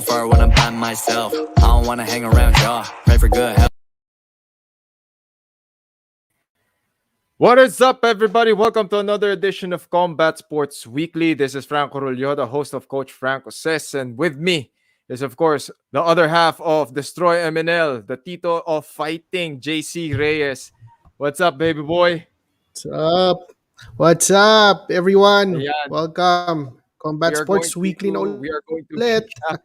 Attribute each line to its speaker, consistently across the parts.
Speaker 1: far when I'm by myself. I don't wanna hang around y'all. Pray for good health.
Speaker 2: What is up, everybody? Welcome to another edition of Combat Sports Weekly. This is Franco Rulio, the host of Coach Franco Says, and with me is, of course, the other half of Destroy MNL, the Tito of Fighting, JC Reyes. What's up, baby boy?
Speaker 3: What's up? What's up, everyone?
Speaker 2: Ayan,
Speaker 3: Welcome.
Speaker 2: we
Speaker 3: Combat
Speaker 2: are going
Speaker 3: Sports Weekly na
Speaker 2: to
Speaker 3: ulit.
Speaker 2: recap.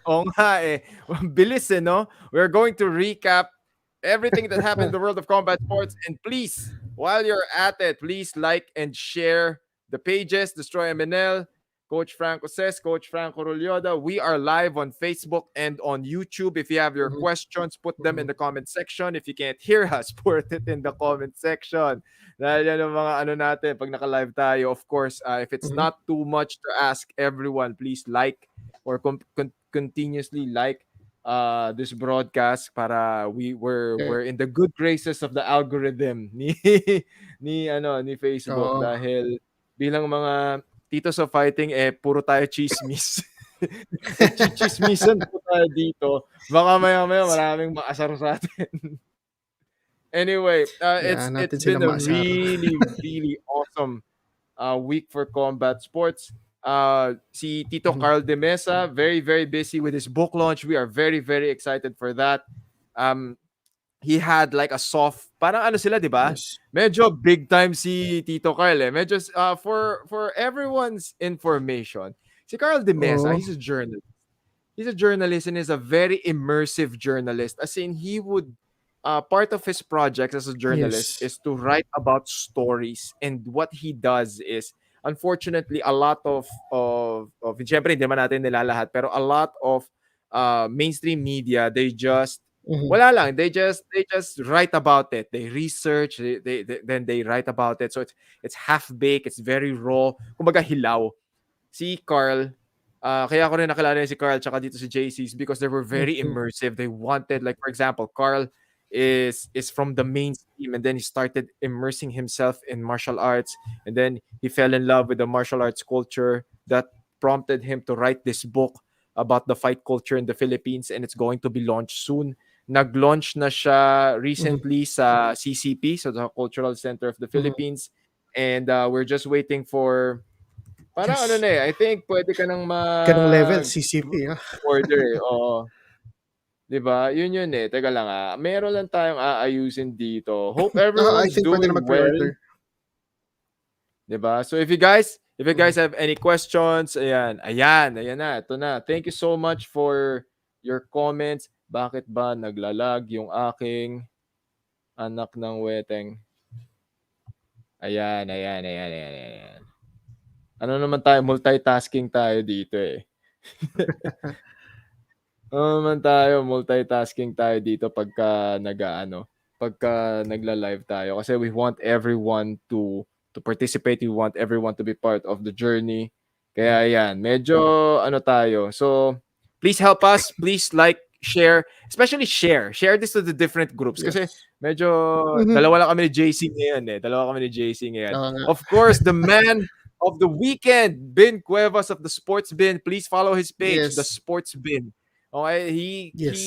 Speaker 2: Oo nga eh. Bilis eh, no? We are going to recap everything that happened in the world of combat sports. And please, while you're at it, please like and share the pages, Destroy MNL, Coach Franco Says, Coach Franco Rolyoda. We are live on Facebook and on YouTube. If you have your
Speaker 3: Mhm,
Speaker 2: questions, put them in
Speaker 3: mhm.
Speaker 2: the comment section. If you can't hear us, put it in the comment section. Dahil yan ang mga ano natin, pag naka-live tayo, of course, if it's
Speaker 3: Mhm.
Speaker 2: not too much to ask everyone, please like or continuously like this broadcast para we're in the good graces of the algorithm ni ni Facebook
Speaker 3: Oo.
Speaker 2: dahil bilang mga titos of fighting puro tayo chismis. Nagchichismisan po tayo dito. Baka maya-maya maraming maasar sa atin. Anyway,
Speaker 3: Hayaan natin
Speaker 2: it's
Speaker 3: sila
Speaker 2: been a
Speaker 3: maasar.
Speaker 2: really awesome week for combat sports. Si Tito
Speaker 3: Mhm.
Speaker 2: Carl de Mesa, very busy with his book launch. We are very excited for that. Um, he had like a soft, parang ano sila, di ba?
Speaker 3: Yes.
Speaker 2: Medyo big time si Tito Carl eh. Medyo, for everyone's information, si Carl de Mesa,
Speaker 3: Oo.
Speaker 2: he's a journalist. He's a journalist and is a very immersive journalist. As in, he would part of his project as a journalist
Speaker 3: Yes.
Speaker 2: is to write about stories. And what he does is, unfortunately, a lot of syempre, hindi man natin nilalahat, pero a lot of mainstream media, they just
Speaker 3: Mhm.
Speaker 2: wala lang, they just write about it. They research, then they write about it. So it's half baked, it's very raw. Kumbaga hilaw. Si Carl, kaya ko rin nakilala si Carl tsaka dito si JC's because they were very
Speaker 3: Mhm.
Speaker 2: immersive. They wanted, like for example, Carl is from the mainstream and then he started immersing himself in martial arts and then he fell in love with the martial arts culture that prompted him to write this book about the fight culture in the Philippines, and it's going to be launched soon. Nag-launch na siya
Speaker 3: Mhm.
Speaker 2: recently sa CCP, so the Cultural Center of the
Speaker 3: Mhm.
Speaker 2: Philippines, and we're just waiting for. Parang ano
Speaker 3: Yes.
Speaker 2: na eh, I think pwede ka nang
Speaker 3: Ganong level, CCP, ah.
Speaker 2: order eh, oo. 'Di ba? Yun eh. Teka lang meron lang tayong aayusin dito. Hope
Speaker 3: I
Speaker 2: everyone's
Speaker 3: think pwede
Speaker 2: doing
Speaker 3: na
Speaker 2: well,
Speaker 3: mag-pre-order.
Speaker 2: 'di ba? So if you guys
Speaker 3: Mhm.
Speaker 2: have any questions, ayan na, ito na. Thank you so much for your comments. Bakit ba naglalag yung aking anak ng weteng? Ayan. Ano naman tayo, multitasking tayo dito eh. Oo naman tayo, multitasking tayo dito pagka nagla-live tayo kasi we want everyone to participate, we want everyone to be part of the journey. Kaya yan, medyo ano tayo. So, please help us, please like, share, especially share this to the different groups kasi
Speaker 3: Yes.
Speaker 2: medyo
Speaker 3: Mhm.
Speaker 2: dalawa lang kami ni JC ngayon eh. Dalawa kami ni JC ngayon.
Speaker 3: Oo nga.
Speaker 2: Of course, the man of the weekend, Bin Cuevas of the Sports Bin. Please follow his page, the
Speaker 3: Yes.
Speaker 2: Sports Bin. Okay, he
Speaker 3: Yes.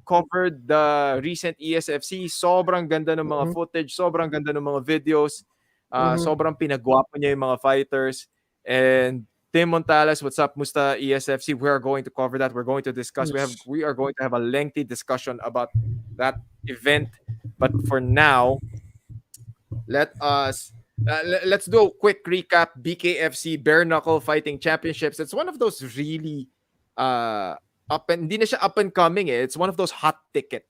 Speaker 2: covered the recent ESFC. Sobrang ganda ng mga
Speaker 3: Mhm.
Speaker 2: footage, sobrang ganda ng mga videos.
Speaker 3: Mhm.
Speaker 2: Sobrang pinagwapo niya yung mga fighters. And Tim Montales, what's up, Musta ESFC? We are going to cover that. We're going to discuss.
Speaker 3: Yes.
Speaker 2: We are going to have a lengthy discussion about that event. But for now, let's do a quick recap. BKFC Bare Knuckle Fighting Championships. It's one of those really hindi na siya up and coming eh. It's one of those hot ticket,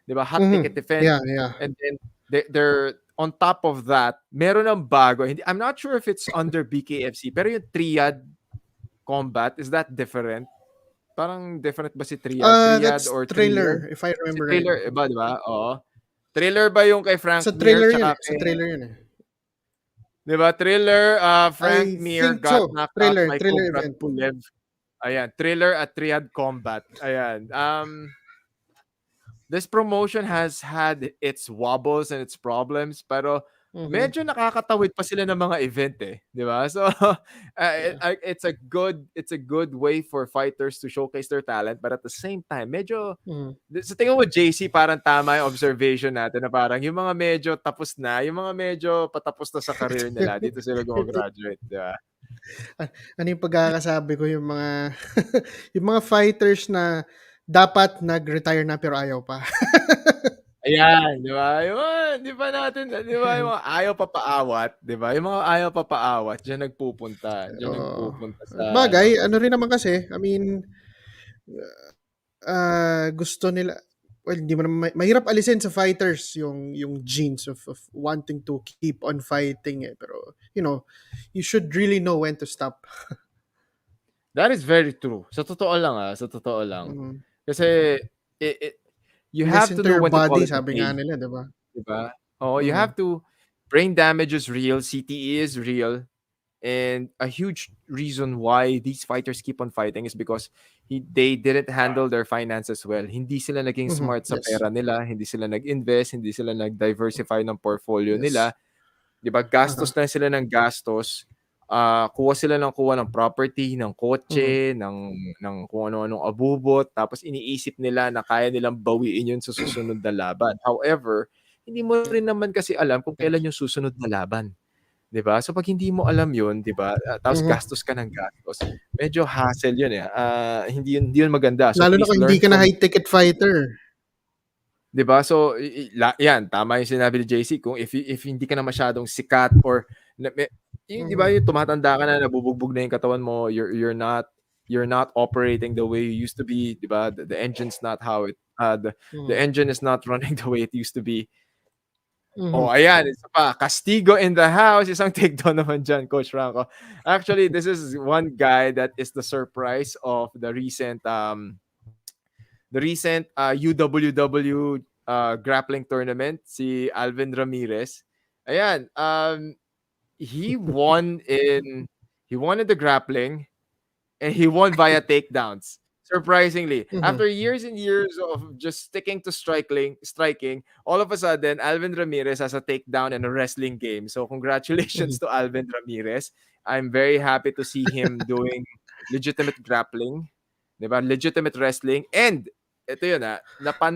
Speaker 2: 'di ba? Hot ticket
Speaker 3: Mhm.
Speaker 2: event.
Speaker 3: Yeah.
Speaker 2: And then they're on top of that, meron ng bago. I'm not sure if it's under BKFC, pero yung Triad Combat, is that different? Parang different ba si Triad
Speaker 3: That's
Speaker 2: or Thriller?
Speaker 3: Thriller, if I
Speaker 2: Si
Speaker 3: remember right.
Speaker 2: Thriller, iba, 'di ba? Oo. Thriller ba yung kay Frank
Speaker 3: Sa
Speaker 2: Mir
Speaker 3: Thriller yun
Speaker 2: tsaka
Speaker 3: eh. Sa
Speaker 2: kay
Speaker 3: Thriller yun eh.
Speaker 2: 'di ba? Thriller, Frank
Speaker 3: I
Speaker 2: Mir
Speaker 3: think
Speaker 2: got
Speaker 3: so.
Speaker 2: knocked out
Speaker 3: Thriller.
Speaker 2: by
Speaker 3: Thriller
Speaker 2: Kubrat
Speaker 3: event.
Speaker 2: Pulev. Ayan, Thriller at Triad Combat. Ayan. This promotion has had its wobbles and its problems, pero
Speaker 3: Mhm.
Speaker 2: medyo nakakatawid pa sila ng mga event, eh, 'di ba? So,
Speaker 3: Yeah.
Speaker 2: it's a good way for fighters to showcase their talent, but at the same time medyo
Speaker 3: Mhm.
Speaker 2: sa tingin mo JC parang tama yung observation natin na parang yung mga medyo tapos na, yung mga medyo patapos na sa career nila, dito sila graduate 'di ba?
Speaker 3: Ano yung pagkakasabi ko, yung mga yung mga fighters na dapat nag-retire na pero ayaw pa.
Speaker 2: Ayan, 'di ba? Yung mga 'di ba natin 'di ba yung mga ayaw pa paawat, 'di ba? Yung mga ayaw pa paawat diyan
Speaker 3: Oo.
Speaker 2: nagpupunta sa ano.
Speaker 3: Bagay ano rin naman kasi, I mean, gusto nila, well, hindi mo naman mahirap alisin sa fighters yung genes of wanting to keep on fighting, eh, pero, you should really know when to stop.
Speaker 2: That is very true. Sa totoo lang, sa totoo lang.
Speaker 3: Mhm.
Speaker 2: Kasi it you have
Speaker 3: Listen
Speaker 2: to
Speaker 3: to
Speaker 2: know
Speaker 3: your
Speaker 2: when to call
Speaker 3: body,
Speaker 2: it a
Speaker 3: sabi nga
Speaker 2: day,
Speaker 3: nila, 'di ba?
Speaker 2: 'di ba? Oo, you
Speaker 3: Mhm.
Speaker 2: have to brain damage is real, CTE is real, and a huge reason why these fighters keep on fighting is because they didn't handle their finances well. Hindi sila naging
Speaker 3: Mhm.
Speaker 2: smart sa
Speaker 3: Yes.
Speaker 2: pera nila, hindi sila nag-invest, hindi sila nag-diversify ng portfolio
Speaker 3: Yes.
Speaker 2: nila. 'Di ba, gastos
Speaker 3: Uh-huh.
Speaker 2: na sila ng gastos, kuha sila ng kuha ng property, ng
Speaker 3: Mhm.
Speaker 2: kotse, ng kung ano-anong abubot, tapos iniisip nila na kaya nilang bawiin 'yun sa susunod na laban. However, hindi mo rin naman kasi alam kung kailan yung susunod na laban, 'di ba? So 'pag hindi mo alam 'yun, 'di ba, tapos
Speaker 3: Mhm.
Speaker 2: gastos ka ng gastos, medyo hassle 'yun, eh, hindi 'yun maganda. So
Speaker 3: Lalo na
Speaker 2: please
Speaker 3: kung hindi
Speaker 2: learn
Speaker 3: ka na
Speaker 2: from.
Speaker 3: high ticket fighter.
Speaker 2: 'Di ba? So, 'yan tama yung sinabi ni JC kung if hindi ka na masyadong sikat or na 'di ba
Speaker 3: Mhm.
Speaker 2: yung tumatanda ka na, nabubugbog na yung katawan mo, you're not operating the way you used to be, 'di ba? The engine's not how it the
Speaker 3: Mhm.
Speaker 2: engine is not running the way it used to be. Oh,
Speaker 3: Mhm.
Speaker 2: ayan, isa pa, Castigo in the house, isang take down naman diyan, Coach Franco. Actually, this is one guy that is the surprise of the recent UWW grappling tournament, si Alvin Ramirez. Ayan, he won in he won in the grappling and he won via takedowns. Surprisingly,
Speaker 3: Mhm.
Speaker 2: after years and years of just sticking to striking, all of a sudden Alvin Ramirez has a takedown in a wrestling game. So congratulations
Speaker 3: Mhm.
Speaker 2: to Alvin Ramirez. I'm very happy to see him doing legitimate grappling, 'di ba? Legitimate wrestling, and ito 'yun,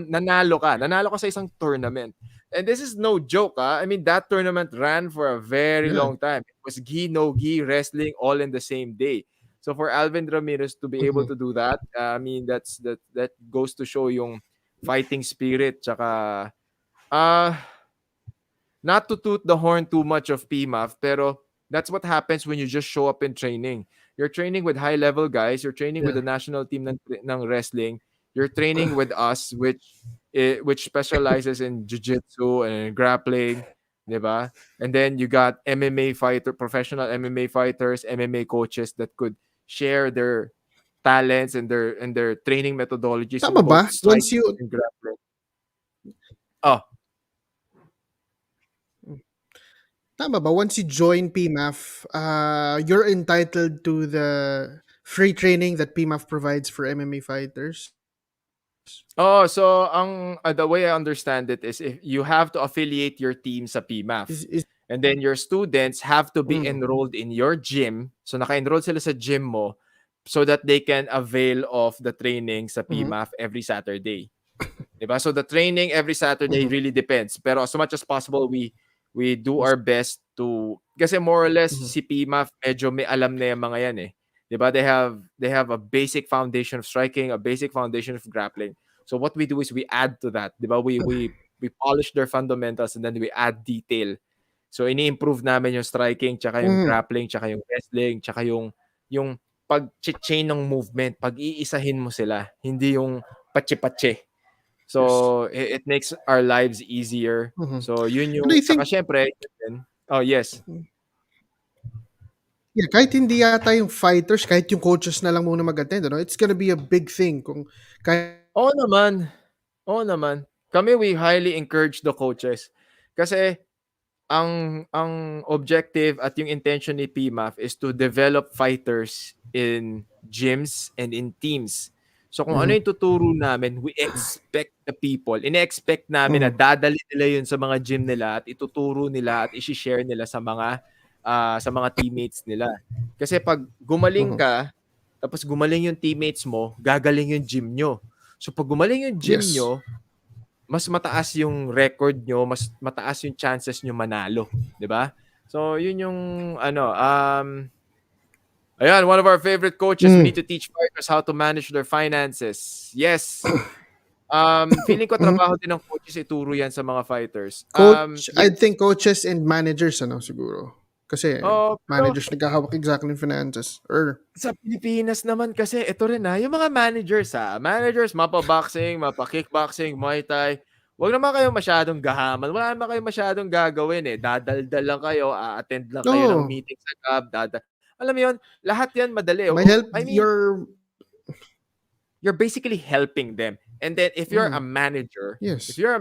Speaker 2: nanalo ka sa isang tournament. And this is no joke, I mean, that tournament ran for a very
Speaker 3: Yeah.
Speaker 2: long time. It was gi no gi wrestling all in the same day. So for Alvin Ramirez to be able
Speaker 3: Mhm.
Speaker 2: to do that, I mean, that goes to show yung fighting spirit, tsaka uh not to toot the horn too much of PMAF, pero that's what happens when you just show up in training. You're training with high level guys, you're training with
Speaker 3: Yeah.
Speaker 2: the national team ng wrestling, you're training with us, which specializes in jiu-jitsu and grappling, 'di ba? And then you got professional MMA fighters, MMA coaches that could share their talents and their training methodologies in
Speaker 3: Tama
Speaker 2: both
Speaker 3: ba? Once
Speaker 2: striking
Speaker 3: you
Speaker 2: and grappling. Oh,
Speaker 3: Tama ba once you join PMAF, you're entitled to the free training that PMAF provides for MMA fighters?
Speaker 2: Oh, so the way I understand it is if you have to affiliate your team sa PMAF.
Speaker 3: Is
Speaker 2: And then your students have to be
Speaker 3: mm,
Speaker 2: enrolled in your gym. So naka-enroll sila sa gym mo so that they can avail of the training sa
Speaker 3: mhm,
Speaker 2: PMAF every Saturday. 'Di ba? So the training every Saturday
Speaker 3: mhm,
Speaker 2: really depends. Pero as much as possible, we do
Speaker 3: yes,
Speaker 2: our best to, kasi more or less
Speaker 3: mhm,
Speaker 2: si PMAF medyo may alam na yung mga yan, eh. 'Di ba? They have a basic foundation of striking, a basic foundation of grappling. So what we do is we add to that, 'di ba? We polish their fundamentals and then we add detail. So ini-improve namin yung striking, tsaka yung
Speaker 3: mhm,
Speaker 2: grappling, tsaka yung wrestling, tsaka yung pag-chain ng movement, pag-iisahin mo sila, hindi yung patsi-patsi.
Speaker 3: yes,
Speaker 2: So, it makes our lives easier.
Speaker 3: mhm.
Speaker 2: So, yun
Speaker 3: And
Speaker 2: yung
Speaker 3: I
Speaker 2: saka
Speaker 3: think,
Speaker 2: siyempre oh, yes.
Speaker 3: yeah, kahit hindi yata yung fighters, kahit yung coaches na lang muna mag-attend, ano, it's gonna be a big thing kung kahit
Speaker 2: Oo naman, oo naman. Kami, we highly encourage the coaches. Kasi ang objective at yung intention ni PMAF is to develop fighters in gyms and in teams. So kung ano yung tuturo namin, we expect the people, ine-expect namin na dadali nila yun sa mga gym nila at ituturo nila at i-share nila sa mga teammates nila. Kasi pag gumaling ka, tapos gumaling yung teammates mo, gagaling yung gym nyo. So pag gumaling yung gym
Speaker 3: Yes.
Speaker 2: nyo, mas mataas yung record nyo, mas mataas yung chances nyo manalo, 'di ba? So yun yung ayan, one of our favorite coaches, we need to teach fighters how to manage their finances. Yes. Feeling ko trabaho din ng coaches ituro yan sa mga fighters.
Speaker 3: Coach, I
Speaker 2: Yes.
Speaker 3: think coaches and managers, siguro. Kasi
Speaker 2: Pero
Speaker 3: managers naghahawak exactly ng finances. Or,
Speaker 2: sa Pilipinas naman kasi, ito rin yung mga managers, mapa-boxing, mapa-kickboxing, Muay Thai, wag naman kayo masyadong gahaman. Wala naman kayo masyadong gagawin Dadaldal lang kayo, a-attend lang kayo ng
Speaker 3: no,
Speaker 2: meeting sa club, alam mo yun, lahat yan madali.
Speaker 3: may help
Speaker 2: I mean,
Speaker 3: your,
Speaker 2: you're basically helping them. And then if you're a manager,
Speaker 3: yes.
Speaker 2: your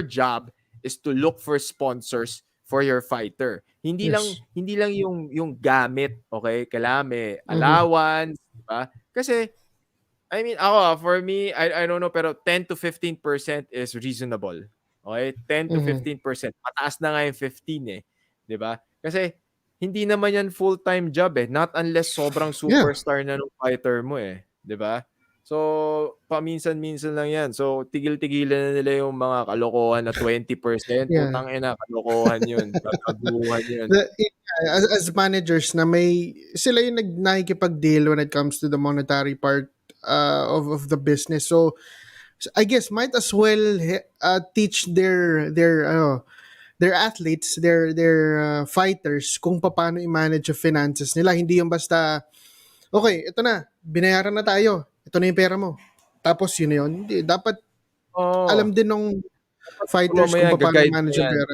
Speaker 2: job is to look for sponsors for your fighter. Hindi
Speaker 3: Yes.
Speaker 2: lang yung gamit, okay? Kailangan may allowance, di ba? Kasi I mean, ako, for me, I don't know, pero 10 to 15% is reasonable. Okay? 10 to 15%. Mataas na nga yung 15 di ba? Kasi hindi naman yan full-time job Not unless sobrang
Speaker 3: Yeah.
Speaker 2: superstar na ng fighter mo di ba? So, paminsan-minsan lang yan. So, tigil-tigilan na nila yung mga kalokohan na 20%.
Speaker 3: Yeah.
Speaker 2: Putang ina, kalokohan yun. Kagaguhan yun.
Speaker 3: As managers na sila yung nakikipag-deal when it comes to the monetary part of the business. So, I guess might as well teach their athletes, their fighters kung paano i-manage yung finances nila. Hindi yung basta, okay, ito na, binayaran na tayo. Ito na yung pera mo. Tapos yun na yun. Hindi, dapat alam din ng fighters kung paano i-manage yung pera.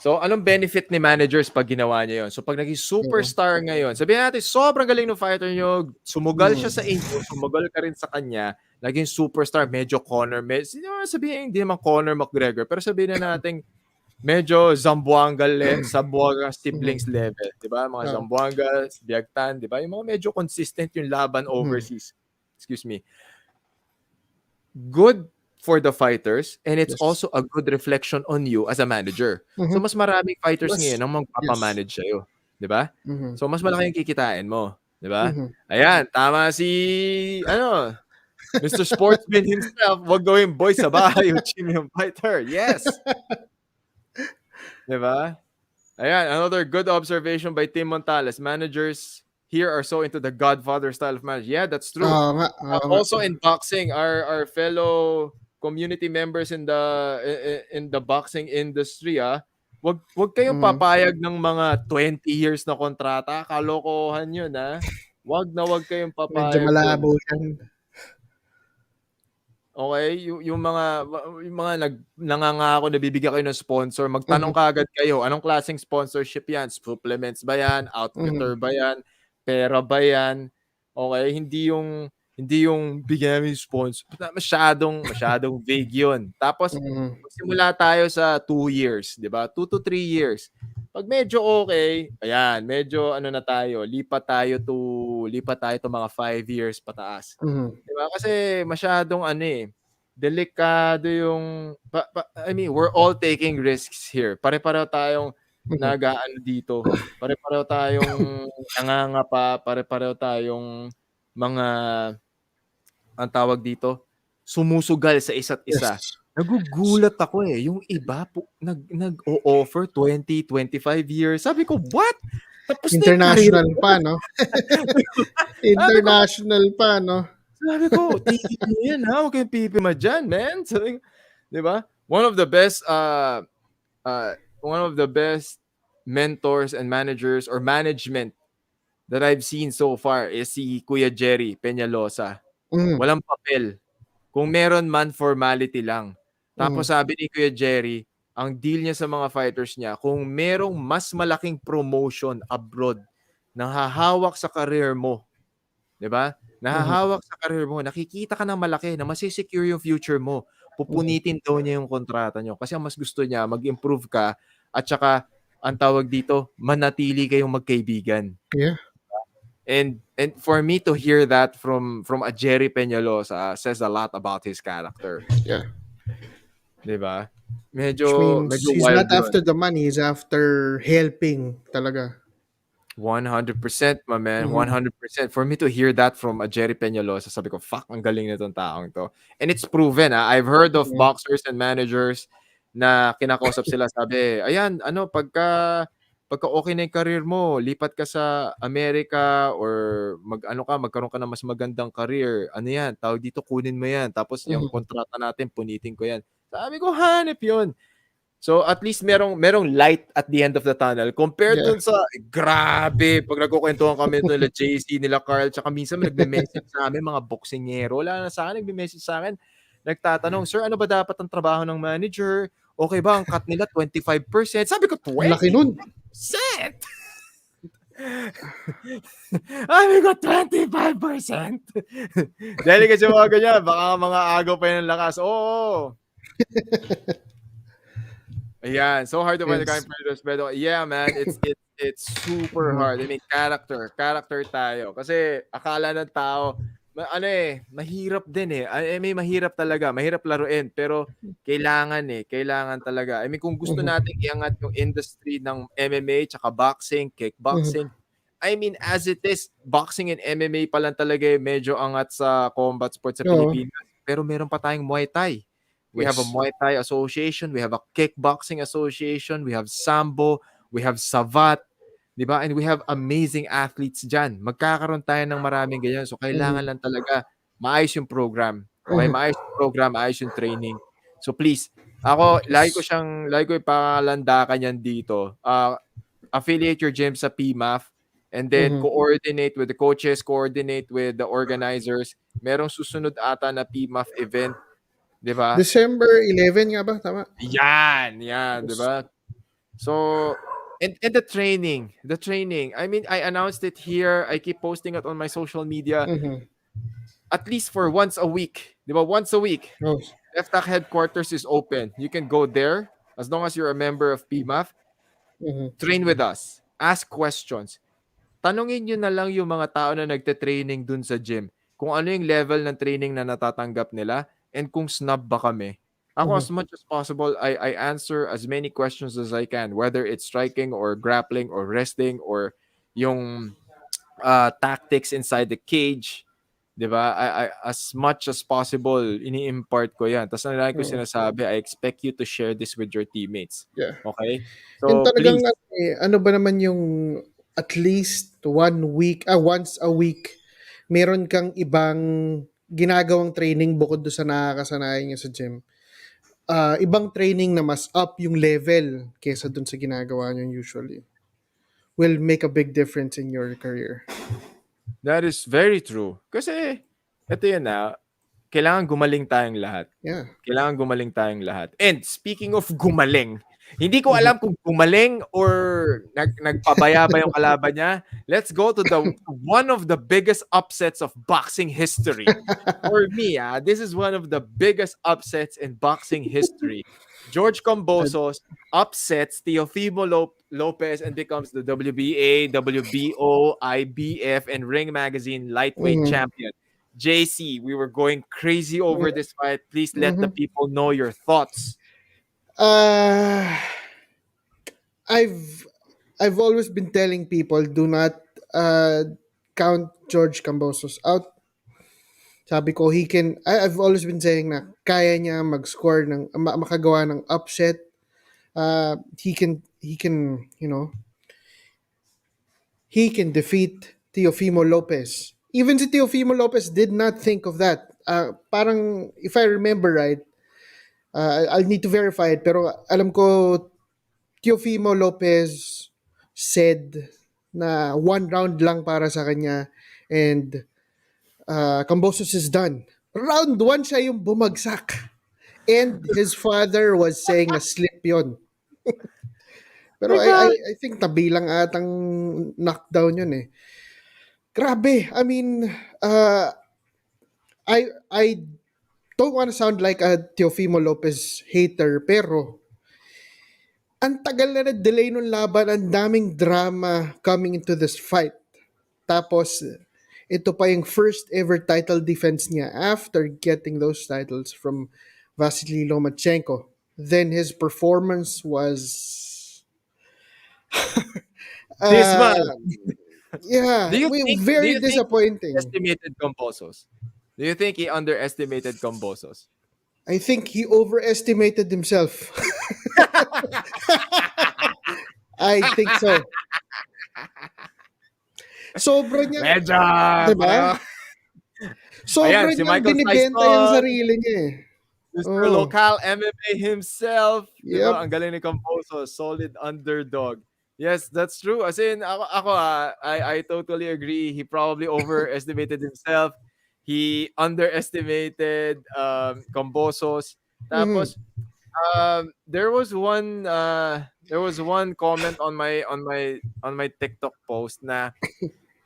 Speaker 2: So, anong benefit ni managers pag ginawa niya yon? So, pag naging superstar ngayon, sabihin natin, sobrang galing ng fighter nyo, sumugal siya sa inyo, sumugal ka rin sa kanya, naging superstar, medyo Conor, sabihin, hindi naman Conor McGregor, pero sabihin na natin, medyo Zamboanga siblings level, di ba? Mga Zamboanga, Biagtan, di ba? Yung mga medyo consistent yung laban overseas. Excuse me. Good for the fighters, and it's also a good reflection on you as a manager. So, mas maraming fighters ngayon ang magpapamanage sa'yo. Di ba? So, mas malaki yung kikitain mo. Di ba? Ayan, tama si, Mr. Sportsman himself, wag gawing boy sa bahay yung premium fighter. Yes! Di ba? Ayan, another good observation by Tim Montales. Managers here are so into the Godfather style of management. Yeah, that's true. Also in boxing, our fellow community members in the boxing industry, wag kayong papayag ng mga 20 years na kontrata. Kalokohan yun, Wag kayong papayag.
Speaker 3: Medyo malabo yan.
Speaker 2: Okay, yung mga nangangako na bibigyan kayo ng sponsor, magtanong kaagad kayo, anong klaseng sponsorship yan? Supplements ba yan? Outfitter ba yan? Pera ba yan? Okay, hindi yung bigyan namin sponsor. Masyadong vague yun. Tapos, magsimula tayo sa 2 years, di ba? 2 to 3 years. Pag medyo okay, ayan, medyo na tayo, lipat tayo to mga 5 years pataas. Diba? Kasi masyadong delikado yung I mean, we're all taking risks here. Pare-pareho tayong dito. Pare-pareho tayong nangangapa, pare-pareho tayong mga ang tawag dito, sumusugal sa isa't isa.
Speaker 3: Yes.
Speaker 2: Nagugulat ako yung iba nag-o-offer 20, 25 years. Sabi ko, what? Tapos
Speaker 3: international pa, no? International pa, no?
Speaker 2: Sabi ko, tigil mo yan, huwag kayong pipima dyan, man. Sabi, di ba? One of the best mentors and managers or management that I've seen so far is si Kuya Jerry Peñalosa. Walang papel. Kung meron man, formality lang. Tapos sabi ni Kuya Jerry, ang deal niya sa mga fighters niya, kung merong mas malaking promotion abroad na hahawak sa career mo, di ba? Nahahawak sa career mo, nakikita ka ng malaki na masisecure yung future mo. Pupunitin daw niya yung kontrata niyo kasi ang mas gusto niya, mag-improve ka at saka, ang tawag dito, manatili kayong magkaibigan.
Speaker 3: Yeah.
Speaker 2: And for me to hear that from a Jerry Peñalosa says a lot about his character,
Speaker 3: Yeah.
Speaker 2: 'di ba?
Speaker 3: Which means
Speaker 2: Medyo
Speaker 3: he's
Speaker 2: wild
Speaker 3: not
Speaker 2: 'yun.
Speaker 3: after the money, he's after helping talaga.
Speaker 2: 100% my man,
Speaker 3: Mhm.
Speaker 2: 100%. For me to hear that from a Jerry Peñalosa, sabi ko, "Fuck, ang galing nitong taong 'to." And it's proven, I've heard of
Speaker 3: Mhm.
Speaker 2: boxers and managers na kinakausap sila, sabi, "Ayan, ano, pagka okey na yung career mo, lipat ka sa Amerika or mag-ano ka, magkaroon ka ng mas magandang career. Ano 'yan, tawag dito, kunin mo 'yan, tapos yung
Speaker 3: Mhm.
Speaker 2: kontrata natin punitin ko 'yan." Sabi ko, "Hanep 'yun." So, at least merong light at the end of the tunnel compared
Speaker 3: Yeah.
Speaker 2: dun sa grabe 'pag nagkukuwentuhan kami nila JC, nila Carl, tsaka minsan nagme-message sa'min mga boksingero, lalo na sa'kin nagme-message sa'kin, nagtatanong, "Sir, ano ba dapat ang trabaho ng manager? Okey ba ang cut nila 25%?" Sabi ko,
Speaker 3: Ang laki nun.
Speaker 2: "25%?" Sabi ko, 25%? Dahil kasi mga ganyan, baka mga agaw pa yan ng lakas. Oo. Ayan, so hard to find the kind
Speaker 3: Yes.
Speaker 2: of respeto. Yeah, man, it's super
Speaker 3: Mhm.
Speaker 2: hard. I mean, character tayo. Kasi akala ng tao, ano eh, mahirap din eh. May mahirap talaga, mahirap laruin, pero kailangan talaga. I mean, kung gusto
Speaker 3: Mhm.
Speaker 2: nating iangat yung industry ng MMA tsaka boxing,
Speaker 3: Mhm.
Speaker 2: kickboxing, I mean, as it is, boxing and MMA pa lang talaga eh, medyo angat sa combat sports sa
Speaker 3: Oo.
Speaker 2: Pilipinas. Pero meron pa tayong Muay Thai. We have a
Speaker 3: Yes.
Speaker 2: Muay Thai association, we have a kickboxing association, we have Sambo, we have Savat, 'di ba? And we have amazing athletes diyan. Magkakaroon tayo ng maraming ganyan. So kailangan
Speaker 3: Mhm.
Speaker 2: lang talaga maayos yung program. Okay,
Speaker 3: Mhm.
Speaker 2: maayos yung program, maayos yung training. So please, ako
Speaker 3: Yes.
Speaker 2: lagi ko ipalandakan yan dito. Affiliate your gym sa PMAF and then
Speaker 3: Mhm.
Speaker 2: coordinate with the coaches, coordinate with the organizers. Merong susunod ata na PMAF event, 'di ba?
Speaker 3: December 11 nga ba? Tama?
Speaker 2: Yan, 'di
Speaker 3: Yes.
Speaker 2: ba? So, and the training. I mean, I announced it here. I keep posting it on my social media
Speaker 3: Mhm.
Speaker 2: at least for once a week. 'Di ba? Once a week.
Speaker 3: Oh.
Speaker 2: FTAC headquarters is open. You can go there as long as you're a member of PMAF.
Speaker 3: Mhm.
Speaker 2: Train with us. Ask questions. Tanungin niyo na lang yung mga tao na nagte-training dun sa gym kung ano yung level ng training na natatanggap nila and kung snob ba kami. Ako as
Speaker 3: Mhm.
Speaker 2: much as possible, I answer as many questions as I can, whether it's striking or grappling or wrestling or yung tactics inside the cage, 'di ba? As much as possible, ini-impart ko 'yan. Tapos ang lagi ko
Speaker 3: Oo.
Speaker 2: sinasabi, I expect you to share this with your teammates.
Speaker 3: Yeah.
Speaker 2: Okay?
Speaker 3: And
Speaker 2: So
Speaker 3: talagang
Speaker 2: please,
Speaker 3: ano, eh, ano ba naman yung at least once a week, meron kang ibang ginagawang training bukod doon sa nakakasanayan niya sa gym. Ibang training na mas up yung level kesa dun sa ginagawa niyo usually will make a big difference in your career.
Speaker 2: that is very true. Kasi ito 'yan, kailangan gumaling tayong lahat.
Speaker 3: Yeah.
Speaker 2: Kailangan gumaling tayong lahat. And speaking of gumaling, hindi ko
Speaker 3: Mhm.
Speaker 2: alam kung gumaling or nagpabaya ba yung kalaban niya. Let's go to the one of the biggest upsets of boxing history. For me, this is one of the biggest upsets in boxing history. George Cambosos upsets Teofimo Lopez and becomes the WBA, WBO, IBF, and Ring Magazine lightweight
Speaker 3: Mhm.
Speaker 2: champion. JC, we were going crazy over this fight. Please let the
Speaker 3: Mhm.
Speaker 2: people know your thoughts.
Speaker 3: Uh, I've I've always been telling people do not uh, count George Cambosos out. Sabi ko I've always been saying na kaya niya mag-score makagawa ng upset. He can defeat Teofimo Lopez. Even si Teofimo Lopez did not think of that. Parang if I remember right, I'll need to verify it, pero alam ko Teofimo Lopez said na one round lang para sa kanya and Cambosos is done. Round one siya yung bumagsak. And his father was saying na slip yon. Pero
Speaker 2: My
Speaker 3: I
Speaker 2: God.
Speaker 3: I think tabilang atang knockdown yun eh. Grabe. I mean, I don't want to sound like a Teofimo Lopez hater, pero ang tagal na delay nung laban, ang daming drama coming into this fight. Tapos, ito pa yung first ever title defense niya after getting those titles from Vasily Lomachenko. Then his performance was,
Speaker 2: Dismal.
Speaker 3: uh, yeah,
Speaker 2: Do
Speaker 3: very
Speaker 2: you think he
Speaker 3: disappointing.
Speaker 2: underestimated Combosos? Do you think he underestimated Combosos?
Speaker 3: I think he overestimated himself. I think so. Sobra niyang,
Speaker 2: Medyo,
Speaker 3: di ba?
Speaker 2: pareho. Ayan,
Speaker 3: Sobra
Speaker 2: si
Speaker 3: niyang
Speaker 2: Michael
Speaker 3: binibenta yung
Speaker 2: Tyson,
Speaker 3: sarili niya eh.
Speaker 2: Mr.
Speaker 3: Oh,
Speaker 2: Local MMA himself, 'di ba?
Speaker 3: yep.
Speaker 2: Ang galing ni Camposo, solid underdog. Yes, that's true. As in, I totally agree. He probably overestimated himself. He underestimated Cambosos.
Speaker 3: Mhm.
Speaker 2: Tapos there was one comment on my TikTok post na